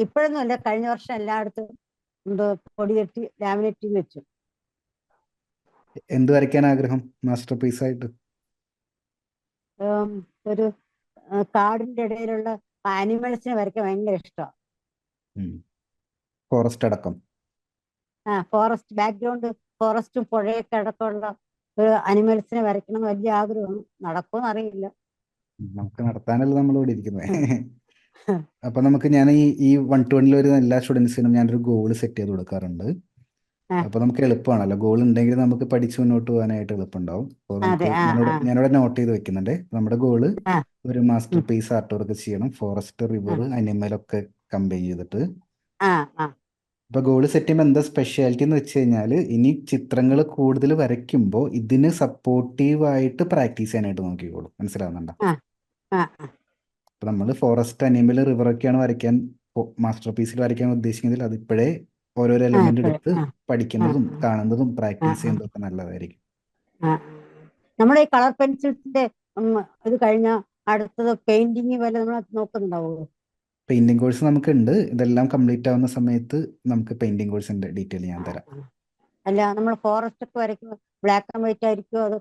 ഇപ്പോഴൊന്നും അല്ല, കഴിഞ്ഞ വർഷം എല്ലായിടത്തും പൊടി കെട്ടി ലാമിനേറ്റ് ചെയ്ത് വെച്ചു. എന്ത് വരയ്ക്കാൻ ആഗ്രഹം മാസ്റ്റർ പീസ് ആയിട്ട്? ഒരു കാടിന്റെ ഇടയിലുള്ള ആനിമൽസിനെ വരയ്ക്കാൻ ഭയങ്കര ഇഷ്ടമാണ്. ഫോറസ്റ്റ് അടക്കം? ഫോറസ്റ്റ് ബാക്ക്ഗ്രൗണ്ട്, ഫോറസ്റ്റും പുഴയൊക്കെ അടക്കമുള്ള ഒരു അനിമൽസിനെ വരയ്ക്കണം എന്ന് വലിയ ആഗ്രഹമാണ്. നടക്കുമെന്ന് അറിയില്ല. നമുക്ക് നടത്താനല്ല നമ്മൾ ഇവിടെ ഇരിക്കുന്നത്. അപ്പൊ ഞാൻ ഈ 120 ഒരു എല്ലാ സ്റ്റുഡൻസിനും ഞാനൊരു ഗോൾ സെറ്റ് ചെയ്ത് കൊടുക്കാറുണ്ട്. അപ്പൊ നമുക്ക് എളുപ്പമാണല്ലോ, ഗോൾ ഉണ്ടെങ്കിൽ നമുക്ക് പഠിച്ച് മുന്നോട്ട് പോകാനായിട്ട് എളുപ്പമുണ്ടാവും. അപ്പോൾ ഞാനിവിടെ നോട്ട് ചെയ്ത് വെക്കുന്നുണ്ട്. നമ്മുടെ ഗോള് ഒരു മാസ്റ്റർ പീസ് ആർട്ട് വർക്ക് ചെയ്യണം, ഫോറസ്റ്റ്, റിവർ, അനിമലൊക്കെ കമ്പൈൻ ചെയ്തിട്ട്. അപ്പൊ ഗോള് സെറ്റ് ചെയ്യുമ്പോൾ എന്താ സ്പെഷ്യാലിറ്റി എന്ന് വെച്ച് കഴിഞ്ഞാൽ, ഇനി ചിത്രങ്ങൾ കൂടുതൽ വരയ്ക്കുമ്പോൾ ഇതിന് സപ്പോർട്ടീവായിട്ട് പ്രാക്ടീസ് ചെയ്യാനായിട്ട് നോക്കിക്കോളൂ. മനസ്സിലാവുന്നുണ്ടോ? അപ്പൊ നമ്മൾ ഫോറസ്റ്റ്, അനിമൽ, റിവർ ഒക്കെയാണ് വരയ്ക്കാൻ മാസ്റ്റർ പീസിൽ വരയ്ക്കാൻ ഉദ്ദേശിക്കുന്നതിൽ അതിപ്പോഴേ ഓരോരോ എലിമെന്റ് എടുത്ത് പഠിക്കുന്നതും കാണുന്നതും പ്രാക്ടീസ് ചെയ്യുന്നതൊക്കെ നല്ലതായിരിക്കും. നമ്മുടെ ഈ കളർ പെൻസിൽസിന്റെ ഇത് കഴിഞ്ഞ അടുത്തത് പെയിന്റിങ് വല്ല നമ്മൾ നോക്കുന്നുണ്ടാവോ? പെയിന്റിംഗ് കോഴ്സ് നമുക്കുണ്ട്. ഇതെല്ലാം കംപ്ലീറ്റ് ആവുന്ന സമയത്ത് നമുക്ക് പെയിന്റിംഗ് കോഴ്സിന്റെ ഡീറ്റെയിൽ ഞാൻ തരാം. അല്ല, നമ്മൾ ഫോറസ്റ്റ് ഒക്കെ വരയ്ക്കുമ്പോൾ ബ്ലാക്ക് ആൻഡ് വൈറ്റ് ആയിരിക്കുമോ അത്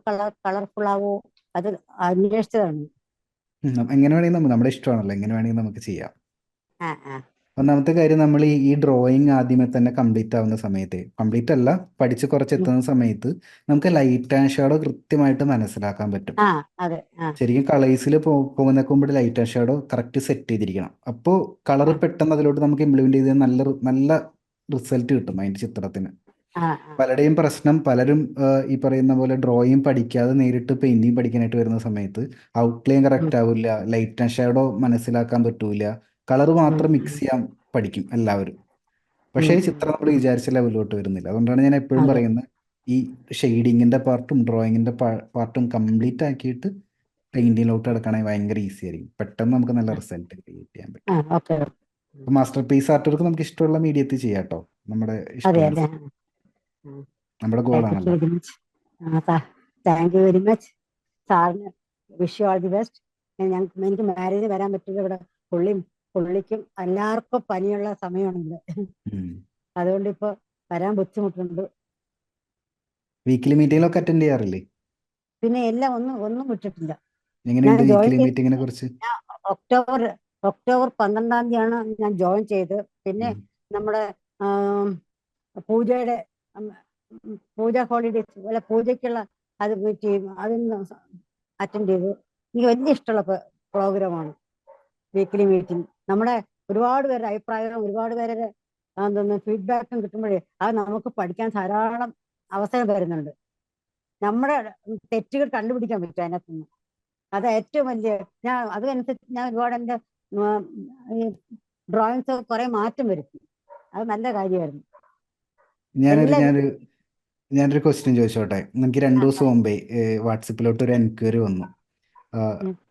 കളർഫുൾ ആവോ? അത് അന്വേഷിച്ചതാണ്. എങ്ങനെ വേണമെങ്കിൽ നമ്മുടെ ഇഷ്ടമാണല്ലോ, എങ്ങനെ വേണമെങ്കിൽ നമുക്ക് ചെയ്യാം. ഒന്നാമത്തെ കാര്യം, നമ്മൾ ഈ ഡ്രോയിങ് ആദ്യമേ തന്നെ കംപ്ലീറ്റ് ആവുന്ന സമയത്ത്, കംപ്ലീറ്റ് അല്ല, പഠിച്ച് കുറച്ചെത്തുന്ന സമയത്ത് നമുക്ക് ലൈറ്റ് ആൻഡ് ഷാഡോ കൃത്യമായിട്ട് മനസ്സിലാക്കാൻ പറ്റും. ശരിക്കും കളേഴ്സിൽ പോകുന്നതിന് മുമ്പ് light and shadow correct set ചെയ്തിരിക്കണം. അപ്പോൾ കളർ പെട്ടെന്ന് അതിലോട്ട് നമുക്ക് ഇംപ്ലിമെന്റ് ചെയ്ത് നല്ല റിസൾട്ട് കിട്ടും അതിന്റെ ചിത്രത്തിന്. പലരുടെയും പ്രശ്നം, പലരും ഈ പറയുന്ന പോലെ ഡ്രോയിങ് പഠിക്കാതെ നേരിട്ട് പെയിന്റിങ് പഠിക്കാനായിട്ട് വരുന്ന സമയത്ത് ഔട്ട്ലൈൻ കറക്റ്റ് ആവില്ല, ലൈറ്റ് ആൻഡ് ഷാഡോ മനസ്സിലാക്കാൻ പറ്റൂല, കളർ മാത്രം മിക്സ് ചെയ്യാൻ പഠിക്കും എല്ലാവരും. പക്ഷേ ഈ ചിത്രം നമ്മൾ വിചാരിച്ച ലെവലിലോട്ട് വരുന്നില്ല. അതുകൊണ്ടാണ് ഞാൻ എപ്പോഴും പറയുന്നത്, ഈ ഷെയ്ഡിങ്ങിന്റെ പാർട്ടും ഡ്രോയിങ്ങിന്റെ പാർട്ടും കംപ്ലീറ്റ് ആക്കിയിട്ട് പെയിന്റിങ്ങിലോട്ട് കിടക്കണമെങ്കിൽ ഭയങ്കര ഈസി ആയിരിക്കും. പെട്ടെന്ന് നമുക്ക് നല്ല റിസൾട്ട് ക്രിയേറ്റ് ചെയ്യാൻ പറ്റും. ഓക്കെ. അപ്പൊ മാസ്റ്റർ പീസ് ആർട്ട് വർക്ക് നമുക്ക് ഇഷ്ടമുള്ള മീഡിയത്തിൽ ചെയ്യാം കേട്ടോ. നമ്മുടെ അതെ അല്ലേ. ഇഷ്ടമനുസരിച്ച്. നമ്മുടെ താങ്ക് യു ഗോളാണല്ലോ. Very much. Thank you very much സാറിന്. Wish you all the best. എനിക്ക് മാരേജിന് വരാൻ പറ്റില്ല. ഇവിടെ പുള്ളിക്കും എല്ലാവർക്കും പനിയുള്ള സമയമാണല്ലോ. അതുകൊണ്ട് ഇപ്പൊ വരാൻ ബുദ്ധിമുട്ടുണ്ട്. വീക്കിലി മീറ്റിങ്ങിലൊക്കെ അറ്റൻഡ് ചെയ്യാറില്ലേ? പിന്നെ എല്ലാം ഒന്നും വിട്ടിട്ടില്ല. എങ്ങനെയുണ്ട് ഞാൻ ജോയിൻ വീക്കിലി ചെയ്ത് മീറ്റിങ്ങിനെ കുറിച്ച്? ഒക്ടോബർ 12 ഞാൻ ജോയിൻ ചെയ്ത്. പിന്നെ നമ്മുടെ പൂജയുടെ പൂജ ഹോളിഡേസ് അല്ല, പൂജയ്ക്കുള്ള അത് മീറ്റ് ചെയ്യും, അതൊന്ന് അറ്റൻഡ് ചെയ്തു. എനിക്ക് വലിയ ഇഷ്ടമുള്ള പ്രോഗ്രാമാണ് വീക്കിലി മീറ്റിംഗ്. നമ്മുടെ ഒരുപാട് പേരുടെ അഭിപ്രായവും ഒരുപാട് പേരുടെ ഫീഡ്ബാക്കും കിട്ടുമ്പോഴേ അത് നമുക്ക് പഠിക്കാൻ ധാരാളം അവസരം വരുന്നുണ്ട്. നമ്മുടെ തെറ്റുകൾ കണ്ടുപിടിക്കാൻ പറ്റും അതിനകത്തുനിന്ന്. അത് ഏറ്റവും വലിയ അതനുസരിച്ച് ഞാൻ ഒരുപാട് എൻ്റെ ഡ്രോയിങ്സ് കുറെ മാറ്റം വരുത്തി. അത് നല്ല കാര്യമായിരുന്നു. ഞാനൊരു ക്വസ്റ്റ്യൻ ചോദിച്ചോട്ടെ. എനിക്ക് 2 ദിവസം മുമ്പേ വാട്സപ്പിലോട്ട് ഒരു എൻക്വയറി വന്നു.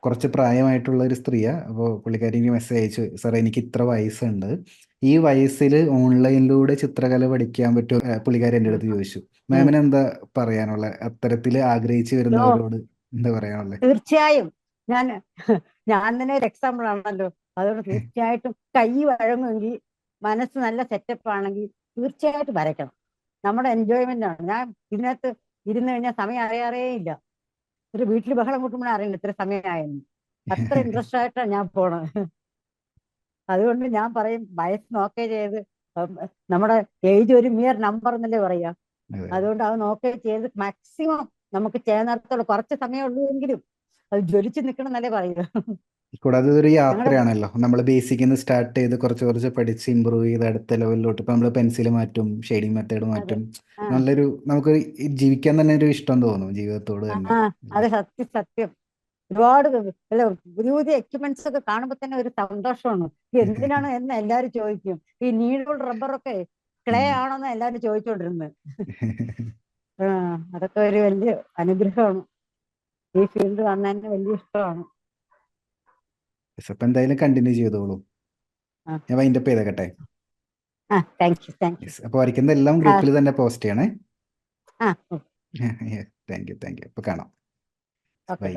കുറച്ച് പ്രായമായിട്ടുള്ള ഒരു സ്ത്രീയാ. അപ്പോൾ പുള്ളിക്കാരി എനിക്ക് മെസ്സേജ് അയച്ചു, സാറേ എനിക്ക് ഇത്ര വയസ്സുണ്ട്, ഈ വയസ്സിൽ ഓൺലൈനിലൂടെ ചിത്രകല പഠിക്കാൻ പറ്റുമോ? പുള്ളിക്കാരി എൻ്റെ അടുത്ത് ചോദിച്ചു. മാമിന് എന്താ പറയാനുള്ള, അത്തരത്തിൽ ആഗ്രഹിച്ചു വരുന്നവരോട് എന്താ പറയാനുള്ളത്? തീർച്ചയായും ഞാൻ തന്നെ ഒരു എക്സാമ്പിൾ ആണല്ലോ. അതുകൊണ്ട് തീർച്ചയായിട്ടും കൈ വഴങ്ങുമെങ്കിൽ, മനസ്സ് നല്ല സെറ്റപ്പ് ആണെങ്കിൽ തീർച്ചയായിട്ടും വരയ്ക്കണം. നമ്മുടെ എൻജോയ്മെന്റ് ആണ്. ഞാൻ ഇതിനകത്ത് ഇരുന്ന് കഴിഞ്ഞാൽ സമയം അറിയാറേ ഇല്ല. ഒരു വീട്ടിൽ ബഹളം കൂട്ടുമ്പോഴേ അറിയില്ല ഇത്ര സമയമായെന്ന്. അത്ര ഇൻട്രസ്റ്റ് ആയിട്ടാണ് ഞാൻ പോണത്. അതുകൊണ്ട് ഞാൻ പറയും, വയസ്സ് നോക്കേ ചെയ്ത്, നമ്മുടെ ഏജ് ഒരു മിയർ നമ്പർ എന്നല്ലേ പറയാ. അതുകൊണ്ട് അത് നോക്കേ ചെയ്ത് മാക്സിമം നമുക്ക് ചെയ്യാൻ കുറച്ച് സമയം ഉള്ളൂ എങ്കിലും അത് ജ്വലിച്ച് നിൽക്കണം എന്നല്ലേ പറയുക. കൂടാതെ ഇതൊരു യാത്രയാണല്ലോ. നമ്മൾ ബേസിക്കിൽ നിന്ന് സ്റ്റാർട്ട് ചെയ്ത് കുറച്ച് പഠിച്ച് ഇമ്പ്രൂവ് ചെയ്ത് അടുത്ത ലെവലിലോട്ട് ഇപ്പൊ നമ്മൾ പെൻസിൽ മാറ്റും, ഷെയ്ഡിങ് മെത്തേഡ് മാറ്റും. നല്ലൊരു നമുക്ക് ജീവിക്കാൻ തന്നെ ഒരു ഇഷ്ടം തോന്നും ജീവിതത്തോട് തന്നെ. അതെ, സത്യം. ഒരുപാട് അല്ല, പുതിയ പുതിയ എക്യുപ്മെന്റ്സ് ഒക്കെ കാണുമ്പോൾ തന്നെ ഒരു സന്തോഷമാണ്. എന്തിനാണ് എന്ന് എല്ലാവരും ചോദിക്കും. ഈ നീഡുകൾ റബ്ബറൊക്കെ ക്ലേ ആണോന്ന് എല്ലാവരും ചോദിച്ചോണ്ടിരുന്നത്. അതൊക്കെ ഒരു വലിയ അനുഗ്രഹമാണ്. ഈ ഫീൽഡ് വന്നതിന് വലിയ ഇഷ്ടമാണ്. അപ്പൊ എന്തായാലും കണ്ടിന്യൂ ചെയ്തോളൂ. ഞാൻ വൈൻഡപ്പ് ചെയ്തേക്കട്ടെ. Thank you. അപ്പൊ വരയ്ക്കുന്ന എല്ലാം ഗ്രൂപ്പിൽ തന്നെ പോസ്റ്റ് ചെയ്യണേ. ആ താങ്ക് യു. അപ്പൊ കാണാം. ബൈ.